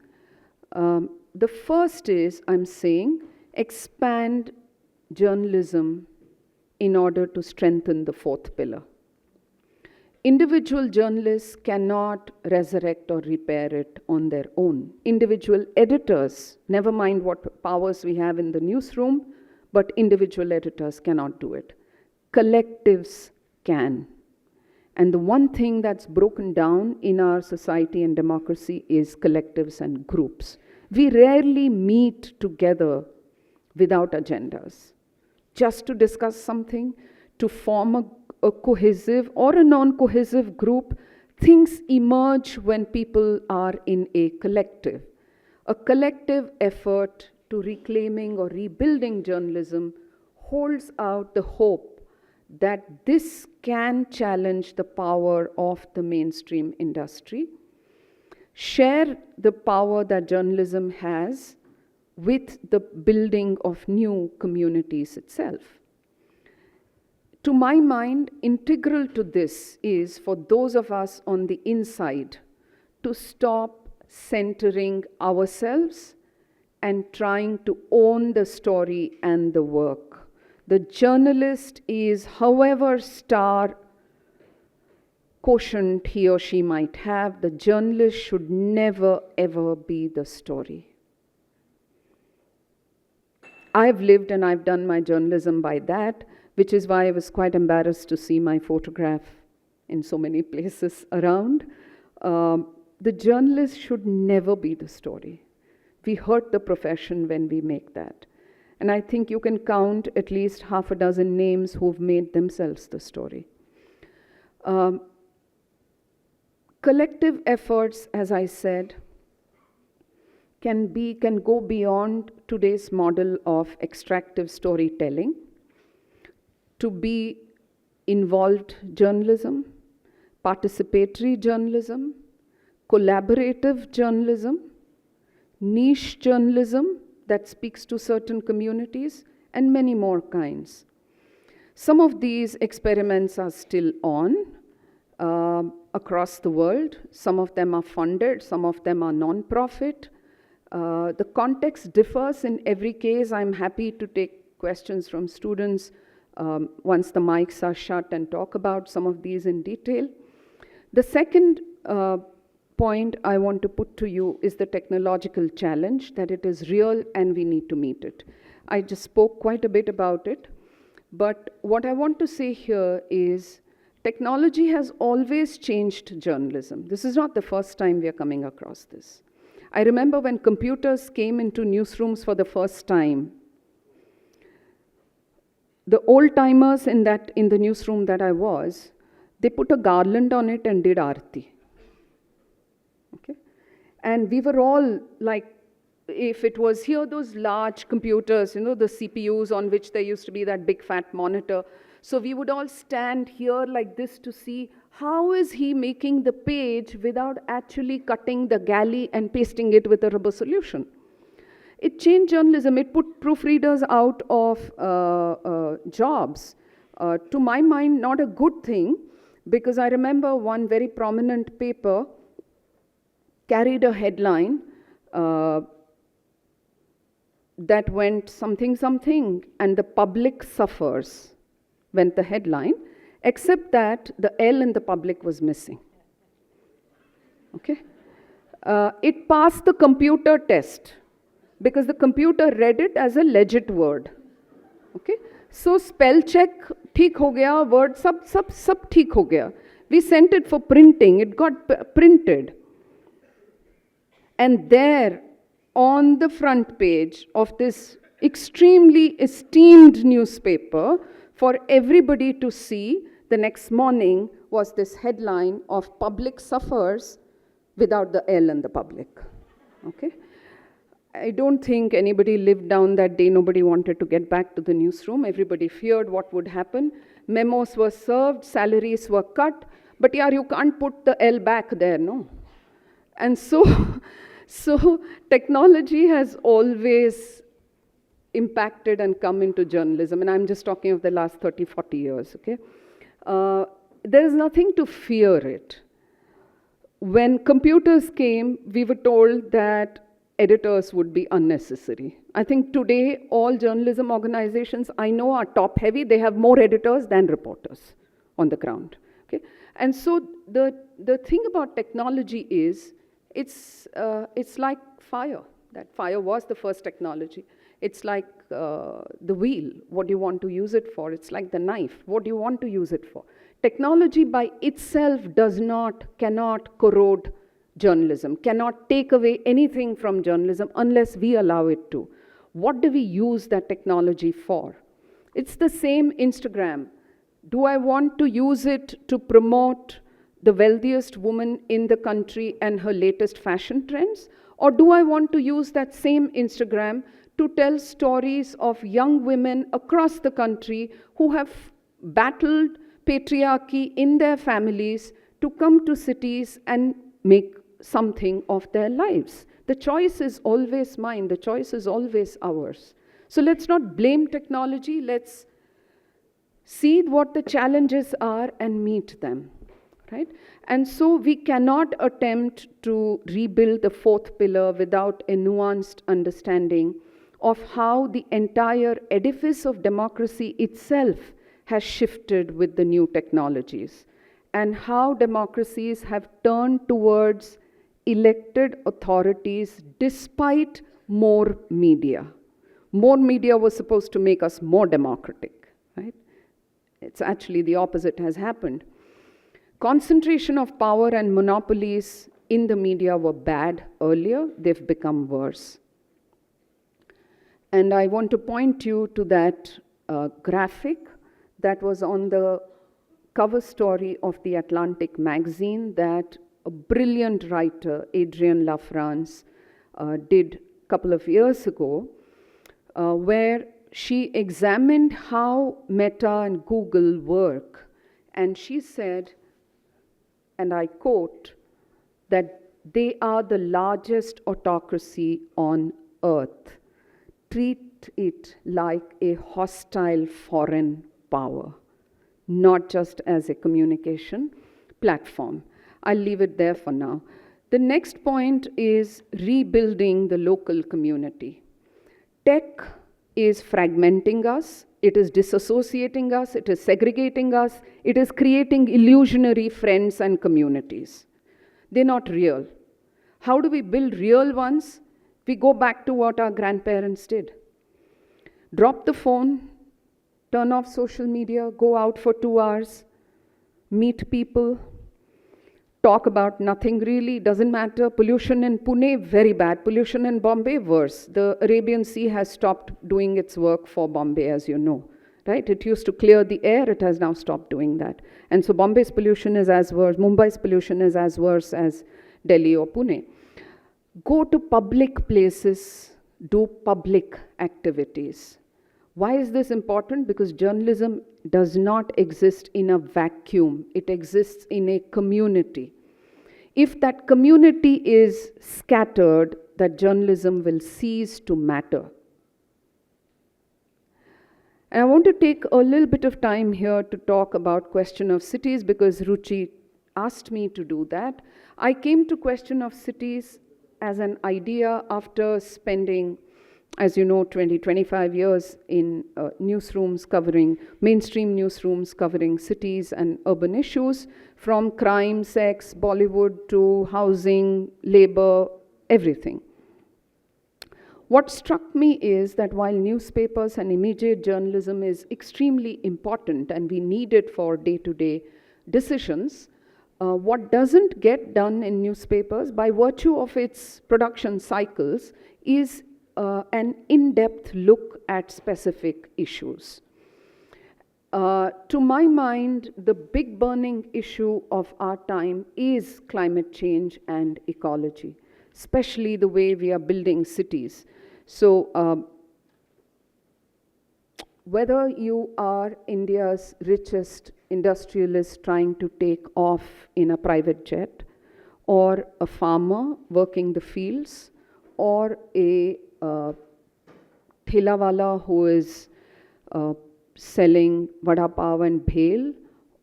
The first is, I'm saying, expand journalism in order to strengthen the fourth pillar. Individual journalists cannot resurrect or repair it on their own. Individual editors, never mind what powers we have in the newsroom, but individual editors cannot do it. Collectives can. And the one thing that's broken down in our society and democracy is collectives and groups. We rarely meet together without agendas. Just to discuss something, to form a cohesive or a non-cohesive group, things emerge when people are in a collective. A collective effort to reclaiming or rebuilding journalism holds out the hope that this can challenge the power of the mainstream industry, share the power that journalism has with the building of new communities itself. To my mind, integral to this is for those of us on the inside to stop centering ourselves and trying to own the story and the work. The journalist is, however star quotient he or she might have, the journalist should never ever be the story. I've lived and I've done my journalism by that, which is why I was quite embarrassed to see my photograph in so many places around. The journalist should never be the story. We hurt the profession when we make that. And I think you can count at least half a dozen names who've made themselves the story. Collective efforts, as I said, can go beyond today's model of extractive storytelling to be involved journalism, participatory journalism, collaborative journalism, niche journalism that speaks to certain communities, and many more kinds. Some of these experiments are still on across the world. Some of them are funded, some of them are non-profit. The context differs in every case. I'm happy to take questions from students once the mics are shut and talk about some of these in detail. The second point I want to put to you is the technological challenge, that it is real and we need to meet it. I just spoke quite a bit about it, but what I want to say here is technology has always changed journalism. This is not the first time we are coming across this. I remember when computers came into newsrooms for the first time, the old timers in the newsroom that I was, they put a garland on it and did aarti. Okay? And we were all like, if it was here, those large computers, the CPUs on which there used to be that big fat monitor. So we would all stand here like this to see how is he making the page without actually cutting the galley and pasting it with a rubber solution. It changed journalism. It put proofreaders out of jobs. To my mind, not a good thing, because I remember one very prominent paper carried a headline that went something, something, and the public suffers, went the headline, except that the L in the public was missing. Okay? It passed the computer test, because the computer read it as a legit word. Okay? So spell check, theek ho gaya, word sab theek ho gaya. We sent it for printing, it got printed. And there, on the front page of this extremely esteemed newspaper, for everybody to see the next morning, was this headline of public suffers without the L in the public. Okay? I don't think anybody lived down that day. Nobody wanted to get back to the newsroom. Everybody feared what would happen. Memos were served, salaries were cut, but yeah, you can't put the L back there, no? And so technology has always impacted and come into journalism, and I'm just talking of the last 30, 40 years, okay? There is nothing to fear it. When computers came, we were told that editors would be unnecessary. I think today all journalism organizations I know are top heavy. They have more editors than reporters on the ground. Okay? And so the thing about technology is it's like fire. That fire was the first technology. It's like the wheel. What do you want to use it for? It's like the knife. What do you want to use it for? Technology by itself cannot corrode journalism, cannot take away anything from journalism unless we allow it to. What do we use that technology for? It's the same Instagram. Do I want to use it to promote the wealthiest woman in the country and her latest fashion trends? Or do I want to use that same Instagram to tell stories of young women across the country who have battled patriarchy in their families to come to cities and make something of their lives? The choice is always mine. The choice is always ours. So let's not blame technology. Let's see what the challenges are and meet them, right? And so we cannot attempt to rebuild the fourth pillar without a nuanced understanding of how the entire edifice of democracy itself has shifted with the new technologies, and how democracies have turned towards elected authorities despite more media. More media was supposed to make us more democratic, right? It's actually the opposite has happened. Concentration of power and monopolies in the media were bad earlier. They've become worse. And I want to point you to that graphic that was on the cover story of the Atlantic magazine that a brilliant writer, Adrienne LaFrance, did a couple of years ago, where she examined how Meta and Google work. And she said, and I quote, that they are the largest autocracy on earth. Treat it like a hostile foreign power, not just as a communication platform. I'll leave it there for now. The next point is rebuilding the local community. Tech is fragmenting us, it is disassociating us, it is segregating us, it is creating illusionary friends and communities. They're not real. How do we build real ones? We go back to what our grandparents did. Drop the phone, turn off social media, go out for 2 hours, meet people, talk about nothing really, doesn't matter. Pollution in Pune, very bad. Pollution in Bombay, worse. The Arabian Sea has stopped doing its work for Bombay, as you know. right? It used to clear the air, it has now stopped doing that. And so Bombay's pollution is as worse, Mumbai's pollution is as worse as Delhi or Pune. Go to public places, do public activities. Why is this important? Because journalism does not exist in a vacuum. It exists in a community. If that community is scattered, that journalism will cease to matter. And I want to take a little bit of time here to talk about question of cities because Ruchi asked me to do that. I came to question of cities as an idea after spending, as you know, 25 years in newsrooms covering, mainstream newsrooms covering cities and urban issues, from crime, sex, Bollywood to housing, labor, everything. What struck me is that while newspapers and immediate journalism is extremely important and we need it for day-to-day decisions, what doesn't get done in newspapers by virtue of its production cycles is an in-depth look at specific issues. To my mind, the big burning issue of our time is climate change and ecology, especially the way we are building cities. So whether you are India's richest industrialist trying to take off in a private jet, or a farmer working the fields, or a thelawala who is selling vada pav and bhel,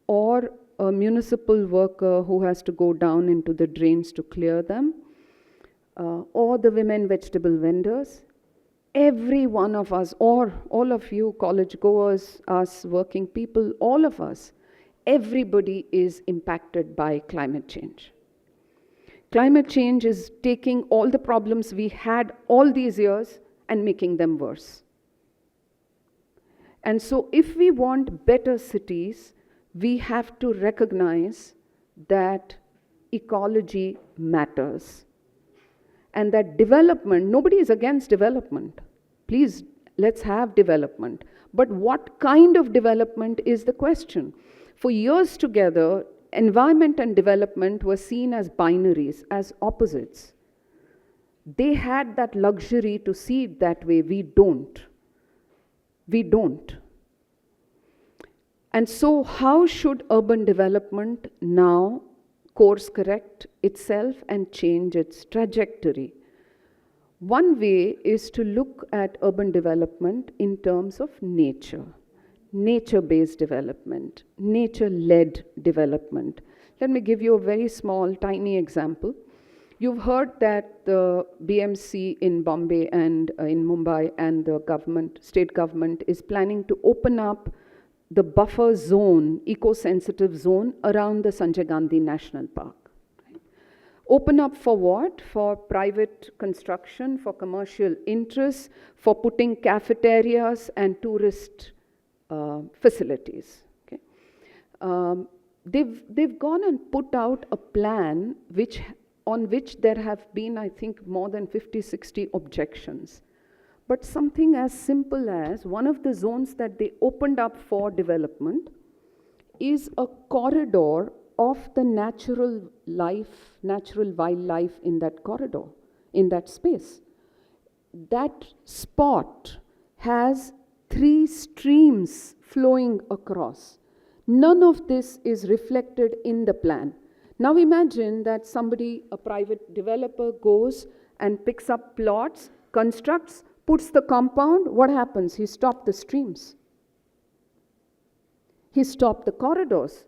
or a municipal worker who has to go down into the drains to clear them, or the women vegetable vendors, every one of us, or all of you college goers, us working people, all of us, everybody is impacted by climate change. Climate change is taking all the problems we had all these years and making them worse. And so if we want better cities, we have to recognize that ecology matters. And that development, nobody is against development. Please, let's have development. But what kind of development is the question? For years together, environment and development were seen as binaries, as opposites. They had that luxury to see it that way. We don't. We don't. And so how should urban development now course correct itself and change its trajectory? One way is to look at urban development in terms of nature, nature-based development, nature-led development. Let me give you a very small, tiny example. You've heard that the BMC in Bombay and in Mumbai and the government, state government is planning to open up the buffer zone, eco-sensitive zone around the Sanjay Gandhi National Park. Right? Open up for what? For private construction, for commercial interests, for putting cafeterias and tourist facilities. Okay? They've gone and put out a plan on which there have been, I think, more than 50, 60 objections. But something as simple as one of the zones that they opened up for development is a corridor of the natural life, natural wildlife in that corridor, in that space. That spot has 3 streams flowing across. None of this is reflected in the plan. Now imagine that somebody, a private developer, goes and picks up plots, constructs, puts the compound. What happens? He stopped the streams. He stopped the corridors.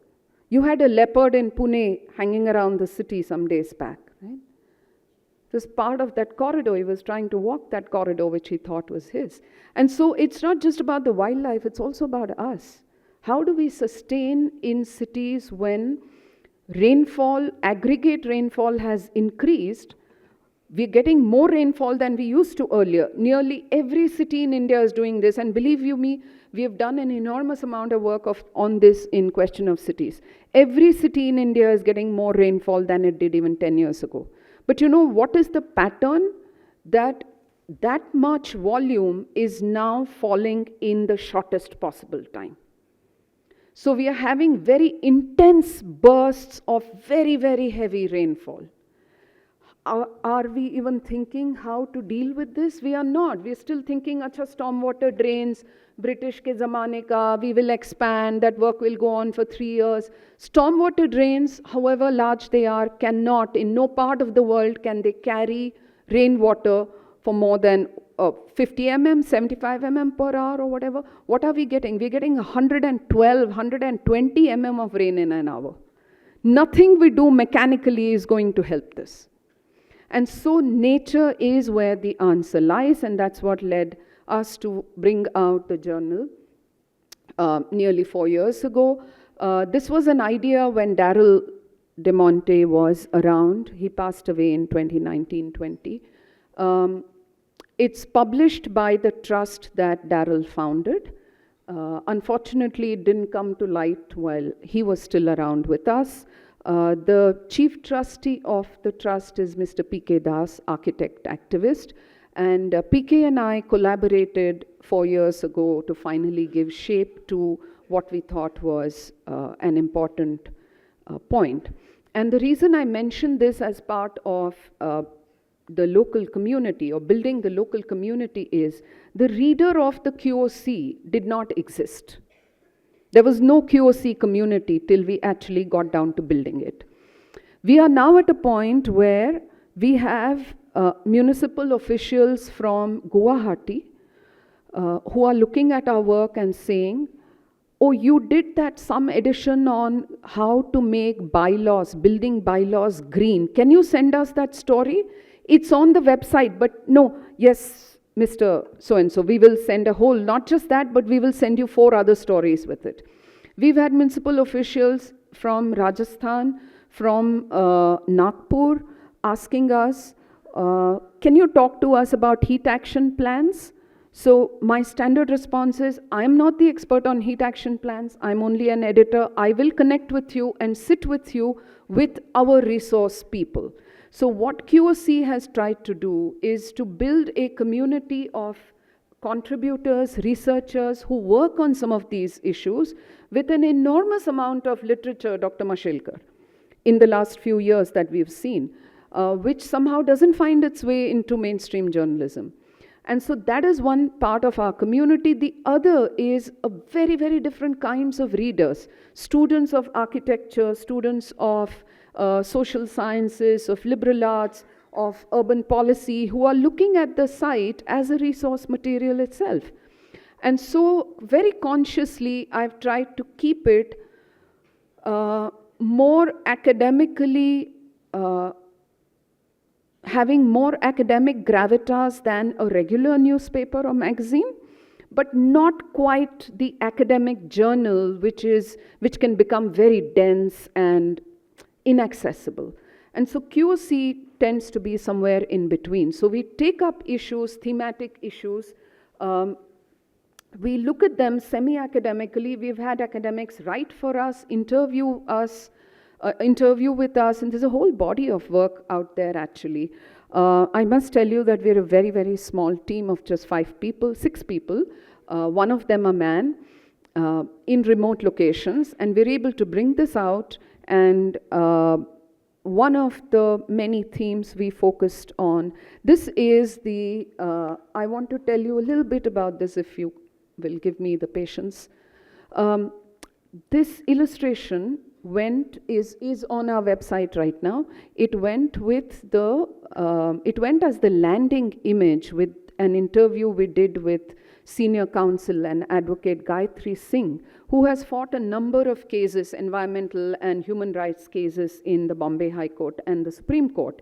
You had a leopard in Pune hanging around the city some days back, right? It was part of that corridor. He was trying to walk that corridor which he thought was his. And so it's not just about the wildlife, it's also about us. How do we sustain in cities when rainfall, aggregate rainfall has increased? We're getting more rainfall than we used to earlier. Nearly every city in India is doing this, and believe you me, we have done an enormous amount of work on this in question of cities. Every city in India is getting more rainfall than it did even 10 years ago. But you know what is the pattern? That that much volume is now falling in the shortest possible time. So we are having very intense bursts of very, very heavy rainfall. Are we even thinking how to deal with this? We are not. We are still thinking, acha, stormwater drains, British ke zamane ka, we will expand, that work will go on for 3 years. Stormwater drains, however large they are, cannot, in no part of the world can they carry rainwater for more than 50 mm, 75 mm per hour or whatever. What are we getting? We're getting 112, 120 mm of rain in an hour. Nothing we do mechanically is going to help this. And so nature is where the answer lies, and that's what led us to bring out the journal nearly 4 years ago. This was an idea when Darrell De Monte was around. He passed away in 2019-20. It's published by the trust that Darrell founded. Unfortunately, it didn't come to light while he was still around with us. The chief trustee of the trust is Mr. P.K. Das, architect activist. And P.K. and I collaborated 4 years ago to finally give shape to what we thought was an important point. And the reason I mentioned this as part of the local community, or building the local community, is the reader of the QOC did not exist. There was no QOC community till we actually got down to building it. We are now at a point where we have municipal officials from Guwahati who are looking at our work and saying, oh, you did that some edition on how to make bylaws, building bylaws green. Can you send us that story? It's on the website, but no, yes, Mr. So-and-so, we will send a whole, not just that, but we will send you 4 other stories with it. We've had municipal officials from Rajasthan, from Nagpur, asking us, can you talk to us about heat action plans? So my standard response is, I'm not the expert on heat action plans. I'm only an editor. I will connect with you and sit with you with our resource people. So what QOC has tried to do is to build a community of contributors, researchers who work on some of these issues with an enormous amount of literature, Dr. Mashelkar, in the last few years that we've seen, which somehow doesn't find its way into mainstream journalism. And so that is one part of our community. The other is a very, very different kinds of readers, students of architecture, students of social sciences, of liberal arts, of urban policy, who are looking at the site as a resource material itself. And so very consciously, I've tried to keep it more academically, having more academic gravitas than a regular newspaper or magazine, but not quite the academic journal, which can become very dense and inaccessible. And so QOC tends to be somewhere in between. So we take up issues, thematic issues. We look at them semi-academically. We've had academics write for us, interview with us, and there's a whole body of work out there, actually. I must tell you that we're a very, very small team of just 6 people. One of them a man, in remote locations, and we're able to bring this out. And one of the many themes we focused on, this is the, I want to tell you a little bit about this if you will give me the patience. This illustration is on our website right now. It went with the, it went as the landing image with an interview we did with senior counsel and advocate Gayatri Singh, who has fought a number of cases, environmental and human rights cases in the Bombay High Court and the Supreme Court.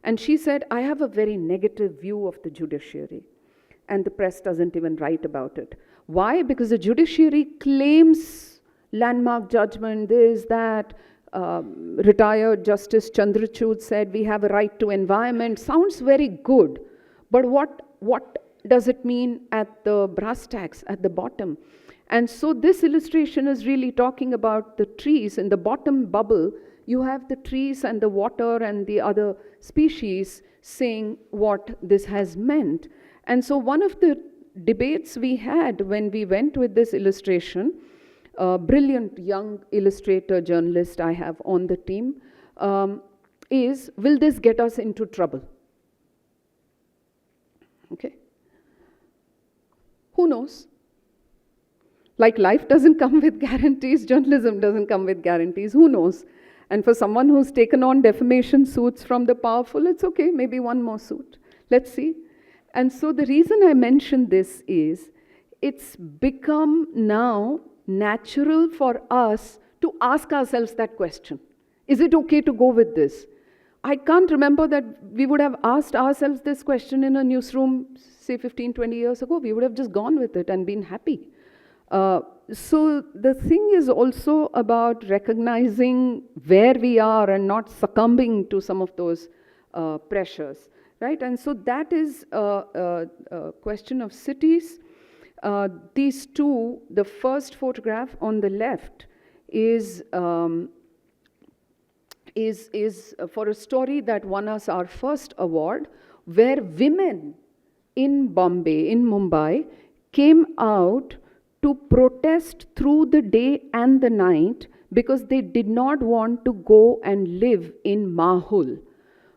And she said, I have a very negative view of the judiciary, and the press doesn't even write about it. Why? Because the judiciary claims landmark judgment, this, that. Retired Justice Chandrachud said, we have a right to environment. Sounds very good, but what does it mean at the brass tacks, at the bottom? And so this illustration is really talking about the trees. In the bottom bubble, you have the trees and the water and the other species saying what this has meant. And so one of the debates we had when we went with this illustration, a brilliant young illustrator journalist I have on the team, is, will this get us into trouble? Okay. Who knows? Like life doesn't come with guarantees, journalism doesn't come with guarantees, who knows? And for someone who's taken on defamation suits from the powerful, it's okay, maybe one more suit. Let's see. And so the reason I mention this is, it's become now natural for us to ask ourselves that question. Is it okay to go with this? I can't remember that we would have asked ourselves this question in a newsroom, say 15, 20 years ago. We would have just gone with it and been happy. So the thing is also about recognizing where we are and not succumbing to some of those pressures, right? And so that is a question of cities. These two, the first photograph on the left is for a story that won us our first award, where women in Bombay, in Mumbai, came out to protest through the day and the night because they did not want to go and live in Mahul.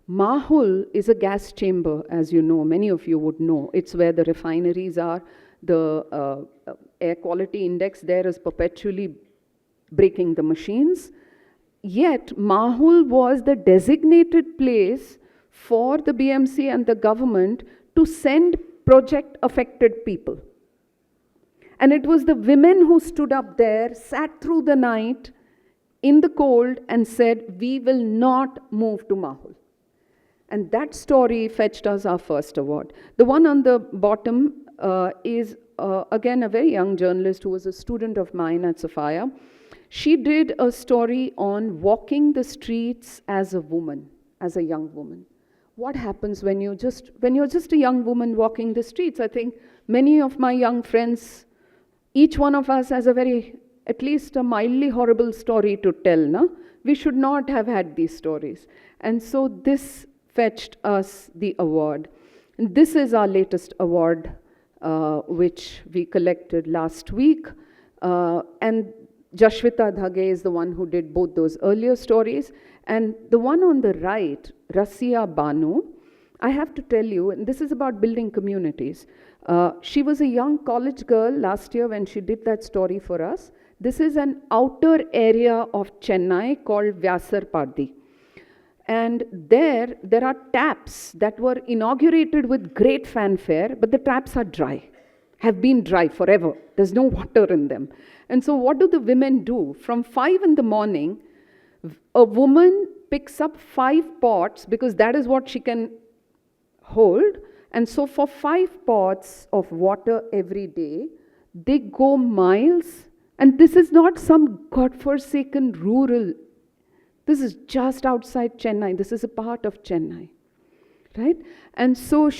Mahul is a gas chamber, as you know, many of you would know. It's where the refineries are. The air quality index there is perpetually breaking the machines. Yet, Mahul was the designated place for the BMC and the government to send project-affected people. And it was the women who stood up there, sat through the night in the cold and said, we will not move to Mahul. And that story fetched us our first award. The one on the bottom is, again, a very young journalist who was a student of mine at Sophia. She did a story on walking the streets as a woman, as a young woman. What happens when you're just a young woman walking the streets? I think many of my young friends, each one of us has at least a mildly horrible story to tell, no? We should not have had these stories. And so this fetched us the award. And this is our latest award, which we collected last week. And Jashwita Dhage is the one who did both those earlier stories. And the one on the right, Rasia Banu, I have to tell you, and this is about building communities. She was a young college girl last year when she did that story for us. This is an outer area of Chennai called Vyasarpadi. And there are taps that were inaugurated with great fanfare, but the taps are dry, have been dry forever. There's no water in them. And so what do the women do? From 5 in the morning, a woman picks up 5 pots because that is what she can hold. And so for 5 pots of water every day, they go miles. And this is not some godforsaken rural. This is just outside Chennai. This is a part of Chennai, right? And so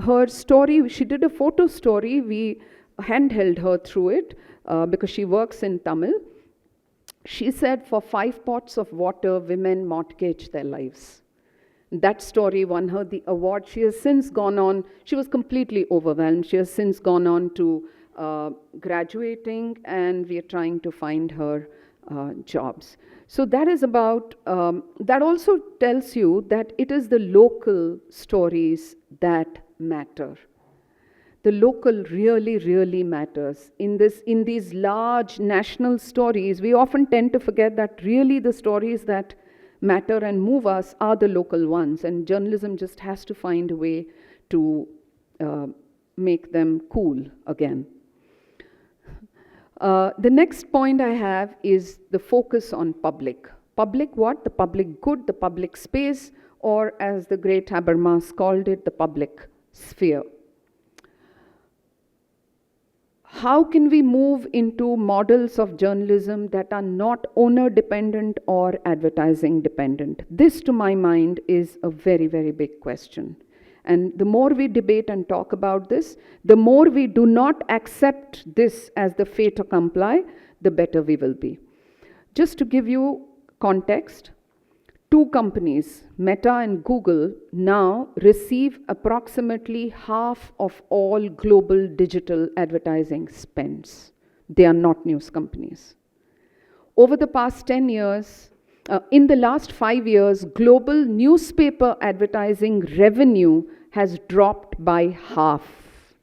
her story, she did a photo story. We handheld her through it because she works in Tamil. She said for 5 pots of water, women mortgage their lives. That story won her the award. She has since gone on, she was completely overwhelmed. She has since gone on to graduating, and we are trying to find her jobs. So that is about, that also tells you that it is the local stories that matter. The local really, really matters. In these large national stories, we often tend to forget that really the stories that matter and move us are the local ones, and journalism just has to find a way to make them cool again. The next point I have is the focus on public. Public what? The public good, the public space, or as the great Habermas called it, the public sphere. How can we move into models of journalism that are not owner-dependent or advertising-dependent? This, to my mind, is a very, very big question. And the more we debate and talk about this, the more we do not accept this as the fait accompli, the better we will be. Just to give you context, two companies, Meta and Google, now receive approximately half of all global digital advertising spends. They are not news companies. Over the past 10 years, in the last 5 years, global newspaper advertising revenue has dropped by half.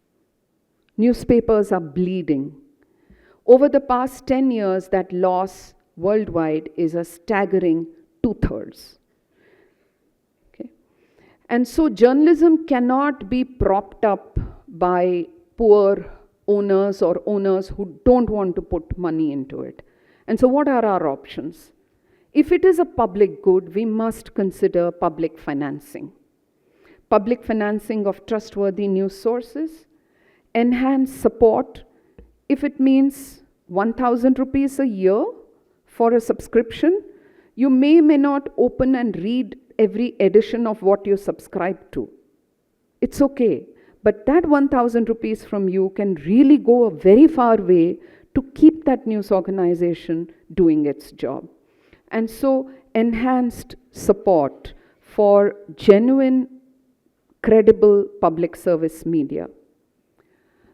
Newspapers are bleeding. Over the past 10 years, that loss worldwide is a staggering 2/3. Okay? And so journalism cannot be propped up by poor owners or owners who don't want to put money into it. And so what are our options? If it is a public good, we must consider public financing. Public financing of trustworthy news sources, enhance support, if it means 1,000 rupees a year for a subscription, you may not open and read every edition of what you subscribe to. It's okay, but that 1,000 rupees from you can really go a very far way to keep that news organization doing its job. And so enhanced support for genuine, credible public service media.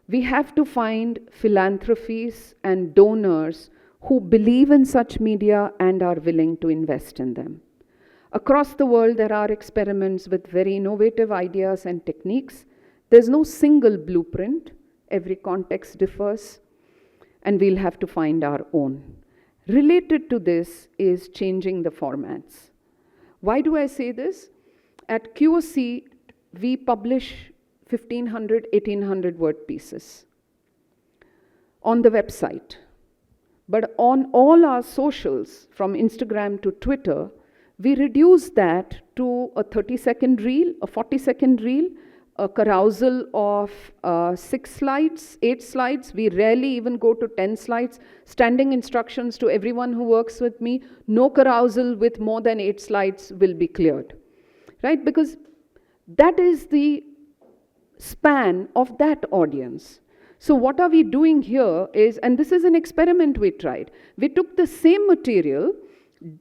We have to find philanthropies and donors who believe in such media and are willing to invest in them. Across the world, there are experiments with very innovative ideas and techniques. There's no single blueprint. Every context differs, and we'll have to find our own. Related to this is changing the formats. Why do I say this? At QOC, we publish 1,500, 1,800 word pieces on the website. But on all our socials, from Instagram to Twitter, we reduce that to a 30-second reel, a 40-second reel, a carousel of 6 slides, 8 slides. We rarely even go to 10 slides. Standing instructions to everyone who works with me, no carousel with more than 8 slides will be cleared. Right? Because that is the span of that audience. So what are we doing here is, and this is an experiment we tried. We took the same material,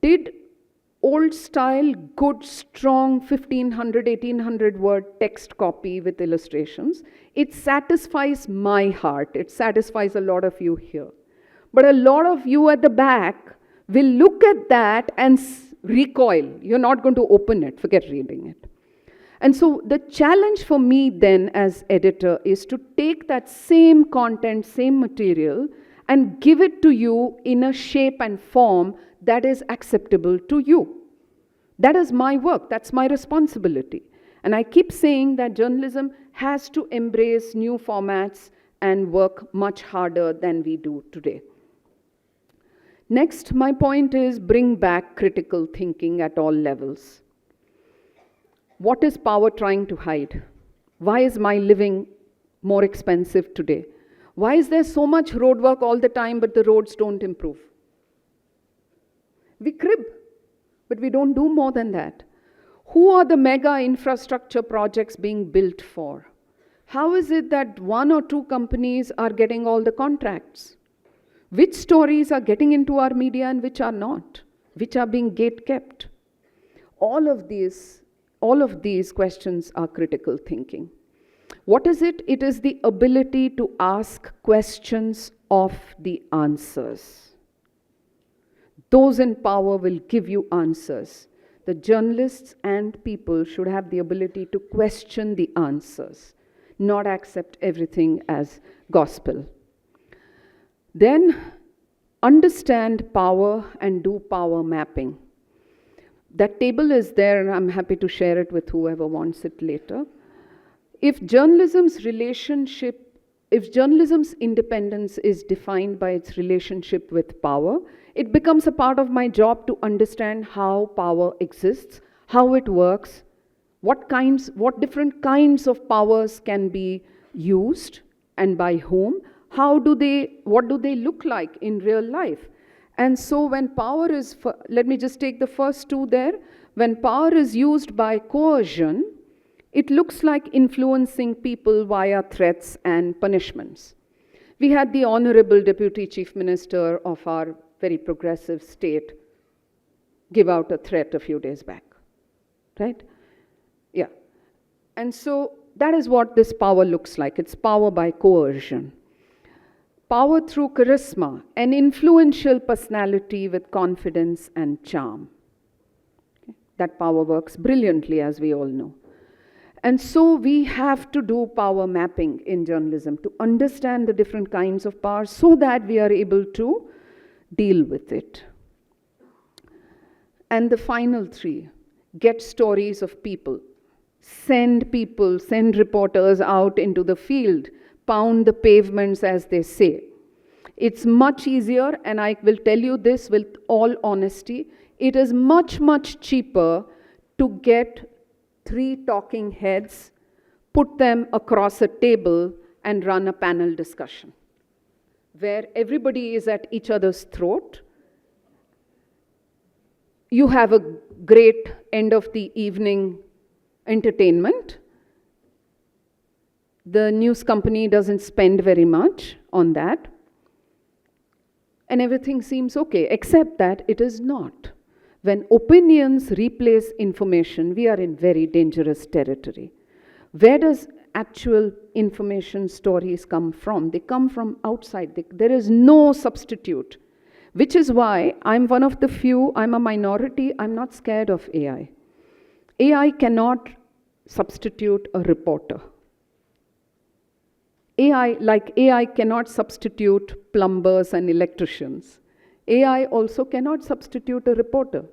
did old style, good, strong 1,500, 1,800 word text copy with illustrations. It satisfies my heart. It satisfies a lot of you here. But a lot of you at the back will look at that and recoil. You're not going to open it. Forget reading it. And so the challenge for me then as editor is to take that same content, same material, and give it to you in a shape and form that is acceptable to you. That is my work. That's my responsibility. And I keep saying that journalism has to embrace new formats and work much harder than we do today. Next, my point is bring back critical thinking at all levels. What is power trying to hide? Why is my living more expensive today? Why is there so much road work all the time but the roads don't improve? We crib, but we don't do more than that. Who are the mega infrastructure projects being built for? How is it that 1 or 2 companies are getting all the contracts? Which stories are getting into our media and which are not? Which are being gate-kept? All of these questions are critical thinking. What is it? It is the ability to ask questions of the answers. Those in power will give you answers. The journalists and people should have the ability to question the answers, not accept everything as gospel. Then understand power and do power mapping. That table is there, and I'm happy to share it with whoever wants it later. If journalism's independence is defined by its relationship with power, it becomes a part of my job to understand how power exists, how it works, what different kinds of powers can be used, and by whom, what do they look like in real life? And so when power is, let me just take the first 2 there. When power is used by coercion, it looks like influencing people via threats and punishments. We had the Honorable Deputy Chief Minister of our very progressive state give out a threat a few days back, right? Yeah. And so that is what this power looks like. It's power by coercion. Power through charisma, an influential personality with confidence and charm. Okay? That power works brilliantly, as we all know. And so we have to do power mapping in journalism to understand the different kinds of power so that we are able to deal with it. And the final three, get stories of people. Send reporters out into the field, pound the pavements, as they say. It's much easier, and I will tell you this with all honesty, it is much, much cheaper to get 3 talking heads, put them across a table, and run a panel discussion where everybody is at each other's throat. You have a great end of the evening entertainment. The news company doesn't spend very much on that. And everything seems okay, except that it is not. When opinions replace information, we are in very dangerous territory. Where does actual information stories come from? They come from outside. There is no substitute, which is why I'm one of the few, I'm a minority, I'm not scared of AI. AI cannot substitute a reporter. AI cannot substitute plumbers and electricians. AI also cannot substitute a reporter.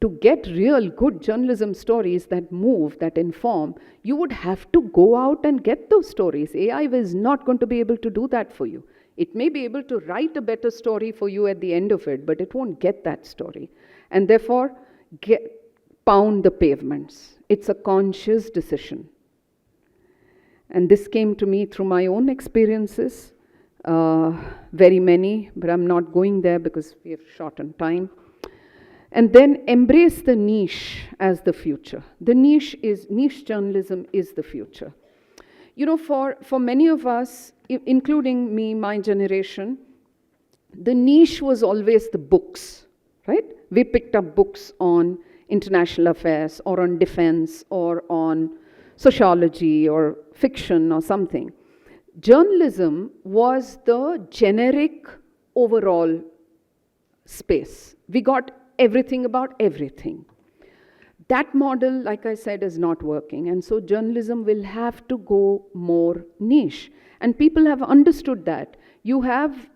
To get real good journalism stories that move, that inform, you would have to go out and get those stories. AI is not going to be able to do that for you. It may be able to write a better story for you at the end of it, but it won't get that story. And therefore, pound the pavements. It's a conscious decision. And this came to me through my own experiences, very many, but I'm not going there because we have short on time. And then embrace the niche as the future. The niche journalism is the future. You know, for many of us, including me, my generation, the niche was always the books, right? We picked up books on international affairs or on defense or on sociology or fiction or something. Journalism was the generic overall space. We got everything about everything. That model, like I said, is not working. And so journalism will have to go more niche. And people have understood that. You have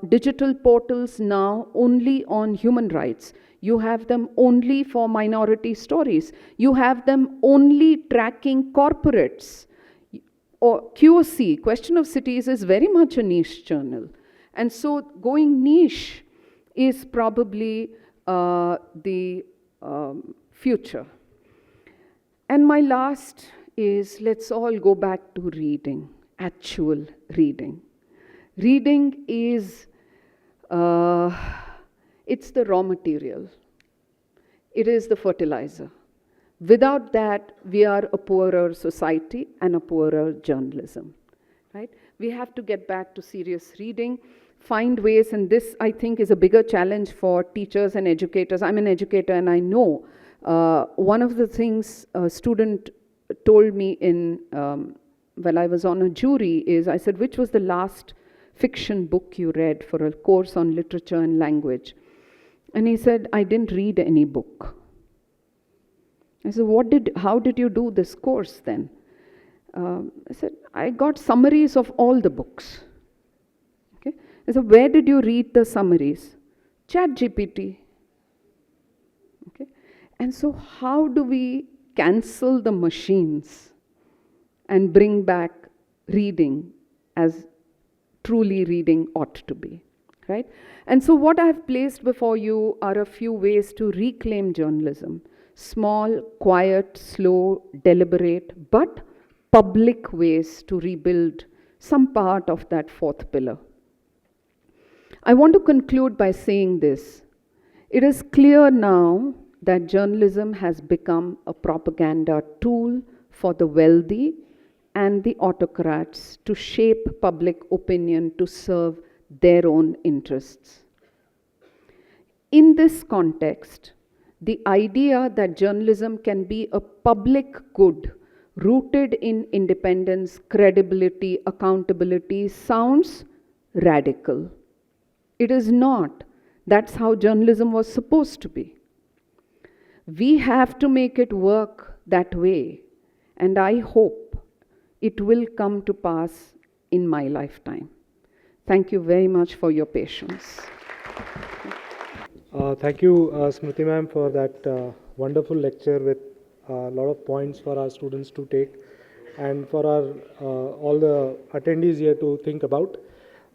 digital portals now only on human rights. You have them only for minority stories. You have them only tracking corporates. Or QOC, Question of Cities, is very much a niche journal. And so going niche is probably the future. And my last is, let's all go back to reading, actual reading. Reading is, it's the raw material. It is the fertilizer. Without that, we are a poorer society and a poorer journalism, right? We have to get back to serious reading, find ways, and this, I think, is a bigger challenge for teachers and educators. I'm an educator, and I know one of the things a student told me while I was on a jury is, I said, which was the last fiction book you read for a course on literature and language? And he said, I didn't read any book. I said, how did you do this course then? I said, I got summaries of all the books. Okay? I said, where did you read the summaries? ChatGPT. Okay? And so how do we cancel the machines and bring back reading as truly reading ought to be, right? And so what I've placed before you are a few ways to reclaim journalism. Small, quiet, slow, deliberate, but public ways to rebuild some part of that fourth pillar. I want to conclude by saying this. It is clear now that journalism has become a propaganda tool for the wealthy and the autocrats to shape public opinion to serve their own interests. In this context, the idea that journalism can be a public good rooted in independence, credibility, accountability sounds radical. It is not. That's how journalism was supposed to be. We have to make it work that way, and I hope it will come to pass in my lifetime. Thank you very much for your patience. Thank you, Smruti ma'am, for that wonderful lecture with a lot of points for our students to take and for our all the attendees here to think about.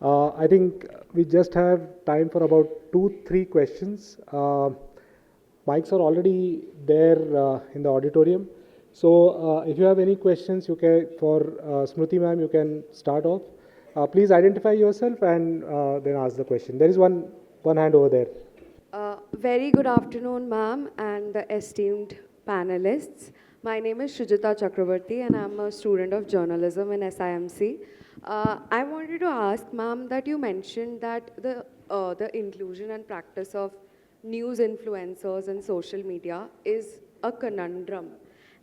I think we just have time for about 2-3 questions. Mics are already there in the auditorium. So if you have any questions, you can, for Smruti ma'am, you can start off. Please identify yourself and then ask the question. There is one hand over there. Very good afternoon, ma'am, and the esteemed panelists. My name is Shujita Chakravarti, and I'm a student of journalism in SIMC. I wanted to ask, ma'am, that you mentioned that the inclusion and practice of news influencers and social media is a conundrum.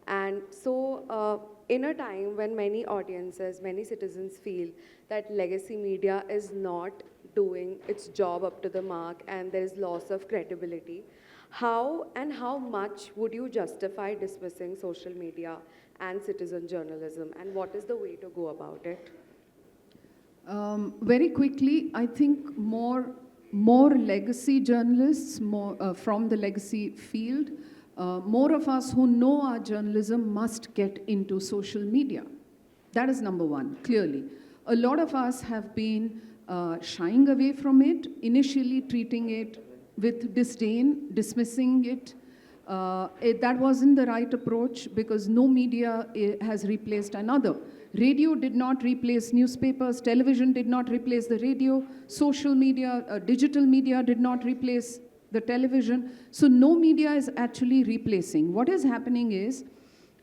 And so, in a time when many audiences, many citizens feel that legacy media is not doing its job up to the mark and there is loss of credibility, how and how much would you justify dismissing social media and citizen journalism, and what is the way to go about it? Very quickly, I think more legacy journalists from the legacy field, more of us who know our journalism must get into social media. That is number one, clearly. A lot of us have been shying away from it, initially treating it with disdain, dismissing it. That wasn't the right approach because no media has replaced another. Radio did not replace newspapers, television did not replace the radio, social media, digital media did not replace the television. So no media is actually replacing. What is happening is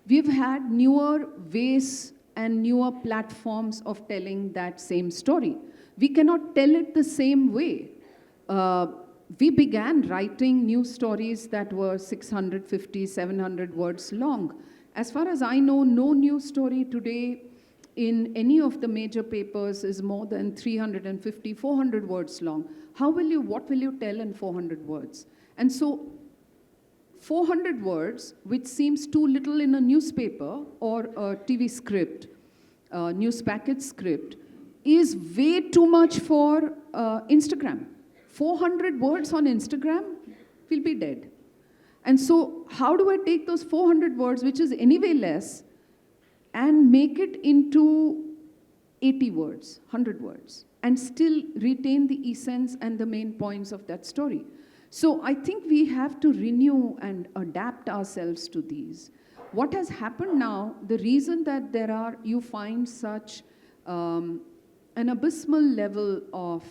we've had newer ways and newer platforms of telling that same story. We cannot tell it the same way. We began writing news stories that were 650, 700 words long. As far as I know, no news story today in any of the major papers is more than 350, 400 words long. What will you tell in 400 words? And so 400 words, which seems too little in a newspaper or a TV script, news packet script, is way too much for Instagram. 400 words on Instagram will be dead. And so how do I take those 400 words, which is anyway less, and make it into 80 words, 100 words, and still retain the essence and the main points of that story? So I think we have to renew and adapt ourselves to these. What has happened now, the reason that you find such an abysmal level of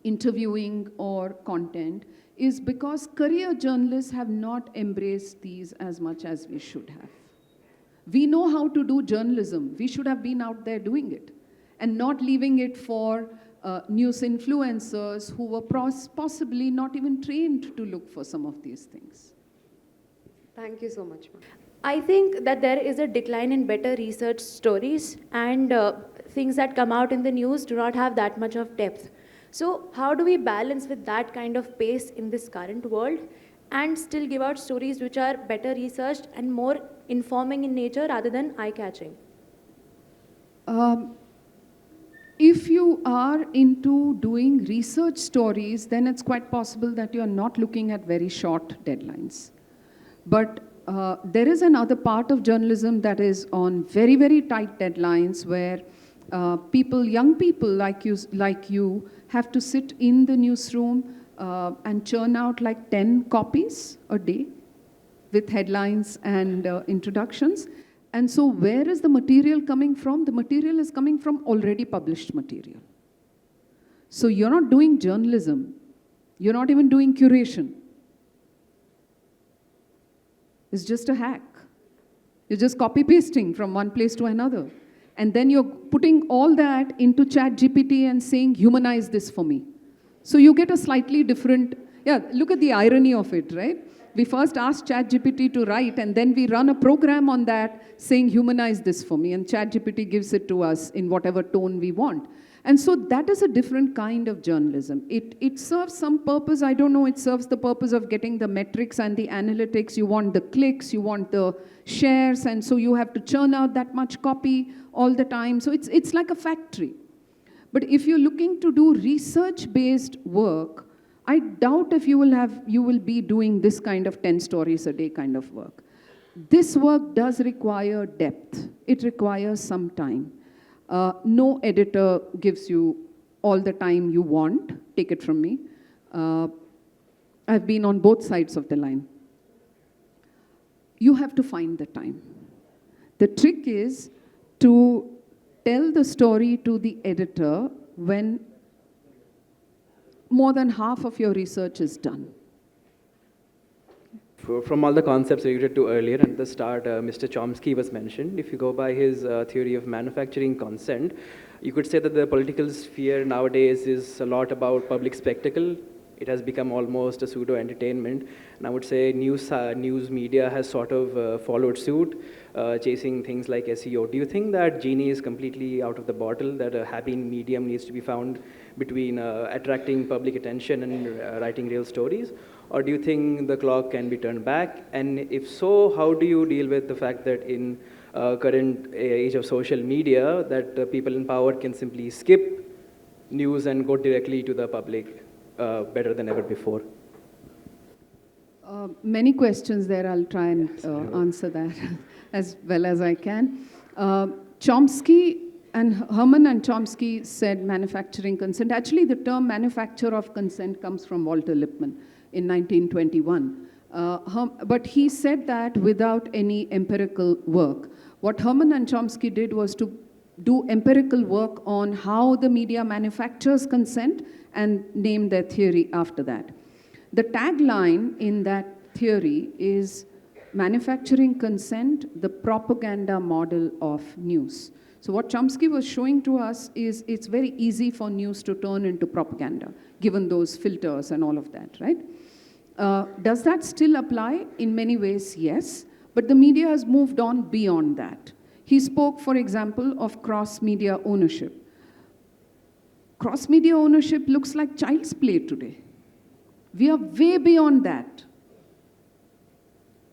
interviewing or content is because career journalists have not embraced these as much as we should have. We know how to do journalism. We should have been out there doing it and not leaving it for news influencers who were possibly not even trained to look for some of these things. Thank you so much, ma'am. I think that there is a decline in better research stories, and things that come out in the news do not have that much of depth. So how do we balance with that kind of pace in this current world and still give out stories which are better researched and more informing in nature rather than eye-catching? If you are into doing research stories, then it's quite possible that you're not looking at very short deadlines. But there is another part of journalism that is on very, very tight deadlines where young people like you, have to sit in the newsroom and churn out like 10 copies a day with headlines and introductions. And so where is the material coming from? The material is coming from already published material. So you're not doing journalism. You're not even doing curation. It's just a hack. You're just copy-pasting from one place to another. And then you're putting all that into ChatGPT and saying, humanize this for me. So you get a slightly different, yeah, look at the irony of it, right? We first ask ChatGPT to write, and then we run a program on that saying, humanize this for me, and ChatGPT gives it to us in whatever tone we want. And so that is a different kind of journalism. It serves some purpose, I don't know, it serves the purpose of getting the metrics and the analytics. You want the clicks, you want the shares, and so you have to churn out that much copy all the time. So it's like a factory. But if you're looking to do research-based work, I doubt if you will be doing this kind of 10 stories a day kind of work. This work does require depth. It requires some time. No editor gives you all the time you want. Take it from me. I've been on both sides of the line. You have to find the time. The trick is to tell the story to the editor when more than half of your research is done. From all the concepts related to earlier, at the start, Mr. Chomsky was mentioned. If you go by his theory of manufacturing consent, you could say that the political sphere nowadays is a lot about public spectacle. It has become almost a pseudo-entertainment. And I would say news media has sort of followed suit, chasing things like SEO. Do you think that genie is completely out of the bottle, that a happy medium needs to be found between attracting public attention and writing real stories? Or do you think the clock can be turned back? And if so, how do you deal with the fact that in current age of social media, that people in power can simply skip news and go directly to the public better than ever before? Many questions there. I'll try and answer that as well as I can. Chomsky and Herman and Chomsky said manufacturing consent. Actually, the term manufacture of consent comes from Walter Lippmann in 1921. But he said that without any empirical work. What Herman and Chomsky did was to do empirical work on how the media manufactures consent and name their theory after that. The tagline in that theory is manufacturing consent, the propaganda model of news. So what Chomsky was showing to us is it's very easy for news to turn into propaganda, given those filters and all of that, right? Does that still apply? In many ways, yes. But the media has moved on beyond that. He spoke, for example, of cross-media ownership. Cross-media ownership looks like child's play today. We are way beyond that.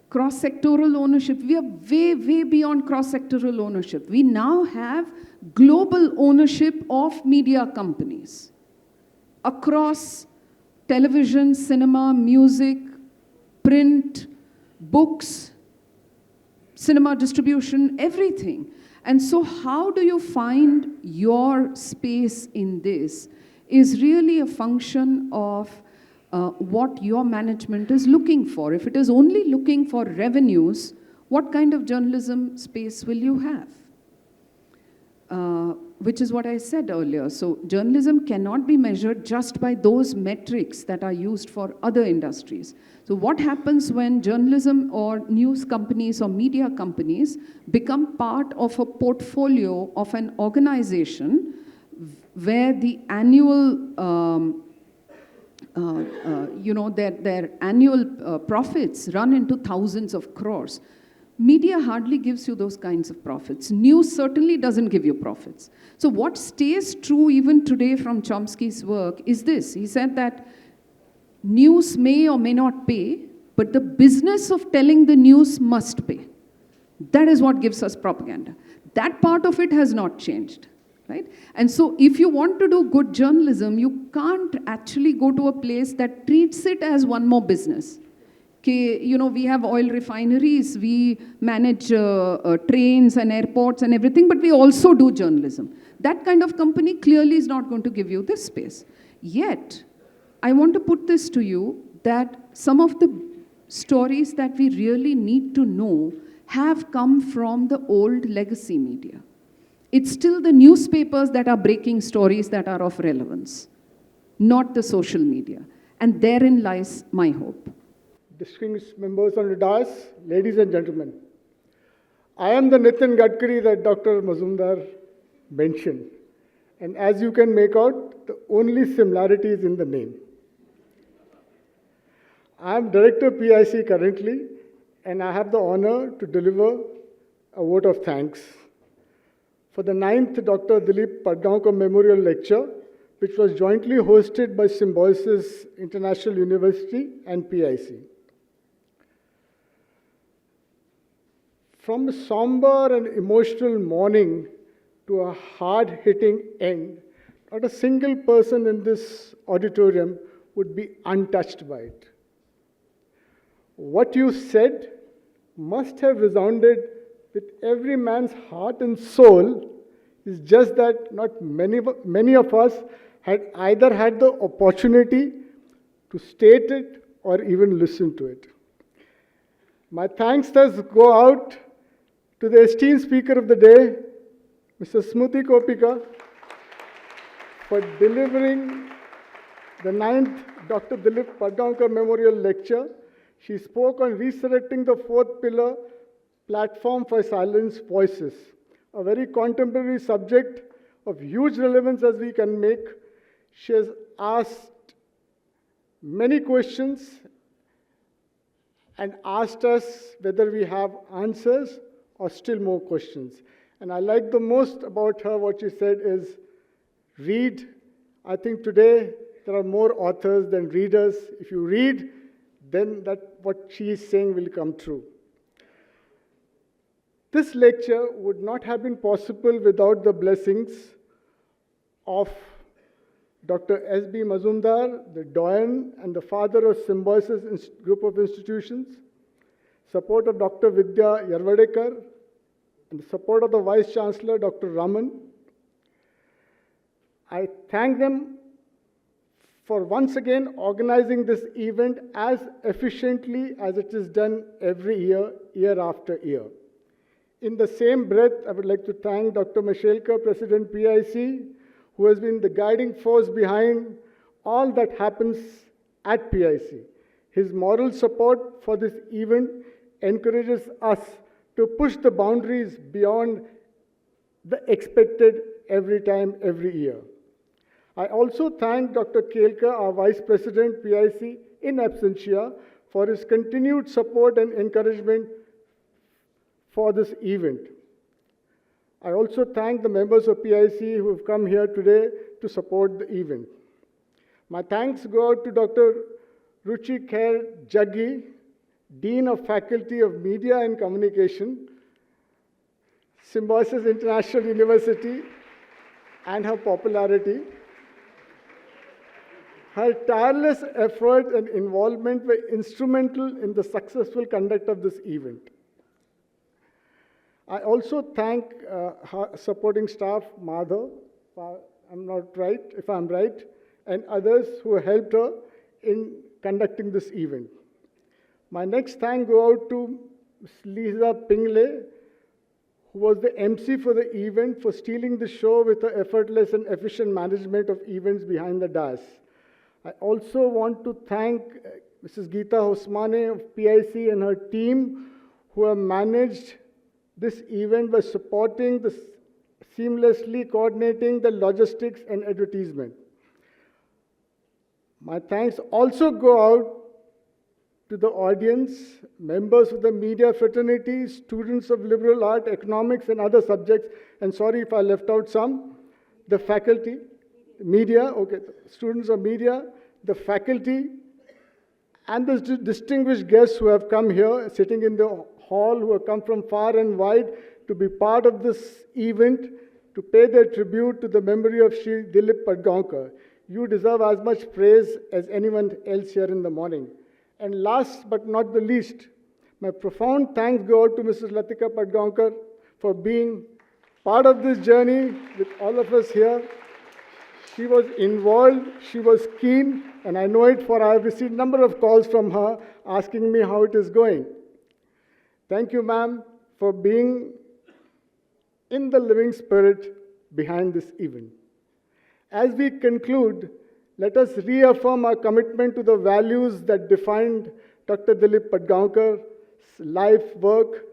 Cross-sectoral ownership, we are way, way beyond cross-sectoral ownership. We now have global ownership of media companies across television, cinema, music, print, books, cinema distribution, everything. And so how do you find your space in this is really a function of what your management is looking for. If it is only looking for revenues, what kind of journalism space will you have? Which is what I said earlier. So journalism cannot be measured just by those metrics that are used for other industries. So what happens when journalism or news companies or media companies become part of a portfolio of an organization where the annual their annual profits run into thousands of crores. Media hardly gives you those kinds of profits. News certainly doesn't give you profits. So what stays true even today from Chomsky's work is this. He said that news may or may not pay, but the business of telling the news must pay. That is what gives us propaganda. That part of it has not changed. Right? And so if you want to do good journalism, you can't actually go to a place that treats it as one more business. Okay, we have oil refineries, we manage trains and airports and everything, but we also do journalism. That kind of company clearly is not going to give you this space. Yet, I want to put this to you that some of the stories that we really need to know have come from the old legacy media. It's still the newspapers that are breaking stories that are of relevance, not the social media. And therein lies my hope. Distinguished members on the dais, ladies and gentlemen, I am the Nitin Gadkari that Dr. Mujumdar mentioned. And as you can make out, the only similarity is in the name. I am Director PIC currently, and I have the honor to deliver a vote of thanks for the 9th Dr. Dileep Padgaonkar Memorial Lecture, which was jointly hosted by Symbiosis International University and PIC. From a somber and emotional morning to a hard-hitting end, not a single person in this auditorium would be untouched by it. What you said must have resounded with every man's heart and soul. It's just that not many of us had either had the opportunity to state it or even listen to it. My thanks thus go out to the esteemed speaker of the day, Mr. Smruti Koppikar, for delivering the 9th Dr. Dileep Padgaonkar Memorial Lecture. She spoke on Resurrecting the Fourth Pillar, Platform for Silenced Voices, a very contemporary subject of huge relevance as we can make. She has asked many questions and asked us whether we have answers or still more questions. And I like the most about her, what she said is, read. I think today there are more authors than readers. If you read, then what she is saying will come true. This lecture would not have been possible without the blessings of Dr. S.B. Mujumdar, the doyen and the father of Symbiosis Group of Institutions, support of Dr. Vidya Yarvadekar, and the support of the Vice Chancellor, Dr. Raman. I thank them for once again organizing this event as efficiently as it is done every year, year after year. In the same breath, I would like to thank Dr. Mashelkar, President PIC, who has been the guiding force behind all that happens at PIC. His moral support for this event encourages us to push the boundaries beyond the expected every time, every year. I also thank Dr. Kelkar, our Vice President, PIC, in absentia, for his continued support and encouragement for this event. I also thank the members of PIC who have come here today to support the event. My thanks go out to Dr. Ruchi Khair Jaggi, Dean of Faculty of Media and Communication, Symbiosis International University, and her popularity. Her tireless effort and involvement were instrumental in the successful conduct of this event. I also thank her supporting staff, Madhav, if I'm right, and others who helped her in conducting this event. My next thank go out to Ms. Lisa Pingle, who was the MC for the event, for stealing the show with her effortless and efficient management of events behind the dais. I also want to thank Mrs. Geeta Hosmane of PIC and her team, who have managed this event by supporting the seamlessly coordinating the logistics and advertisement. My thanks also go out to the audience, members of the media fraternity, students of liberal art, economics, and other subjects, and sorry if I left out some, the faculty, media, okay, students of media, the faculty, and the distinguished guests who have come here, sitting in the hall, who have come from far and wide to be part of this event, to pay their tribute to the memory of Shri Dileep Padgaonkar. You deserve as much praise as anyone else here in the morning. And last but not the least, my profound thanks go out to Mrs. Latika Padgaonkar for being part of this journey with all of us here. She was involved, she was keen, and I know it, for I have received a number of calls from her asking me how it is going. Thank you, ma'am, for being in the living spirit behind this event. As we conclude, let us reaffirm our commitment to the values that defined Dr. Dileep Padgaonkar's life work: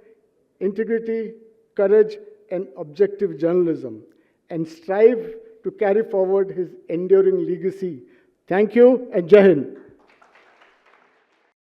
integrity, courage, and objective journalism, and strive to carry forward his enduring legacy. Thank you and Jai Hind.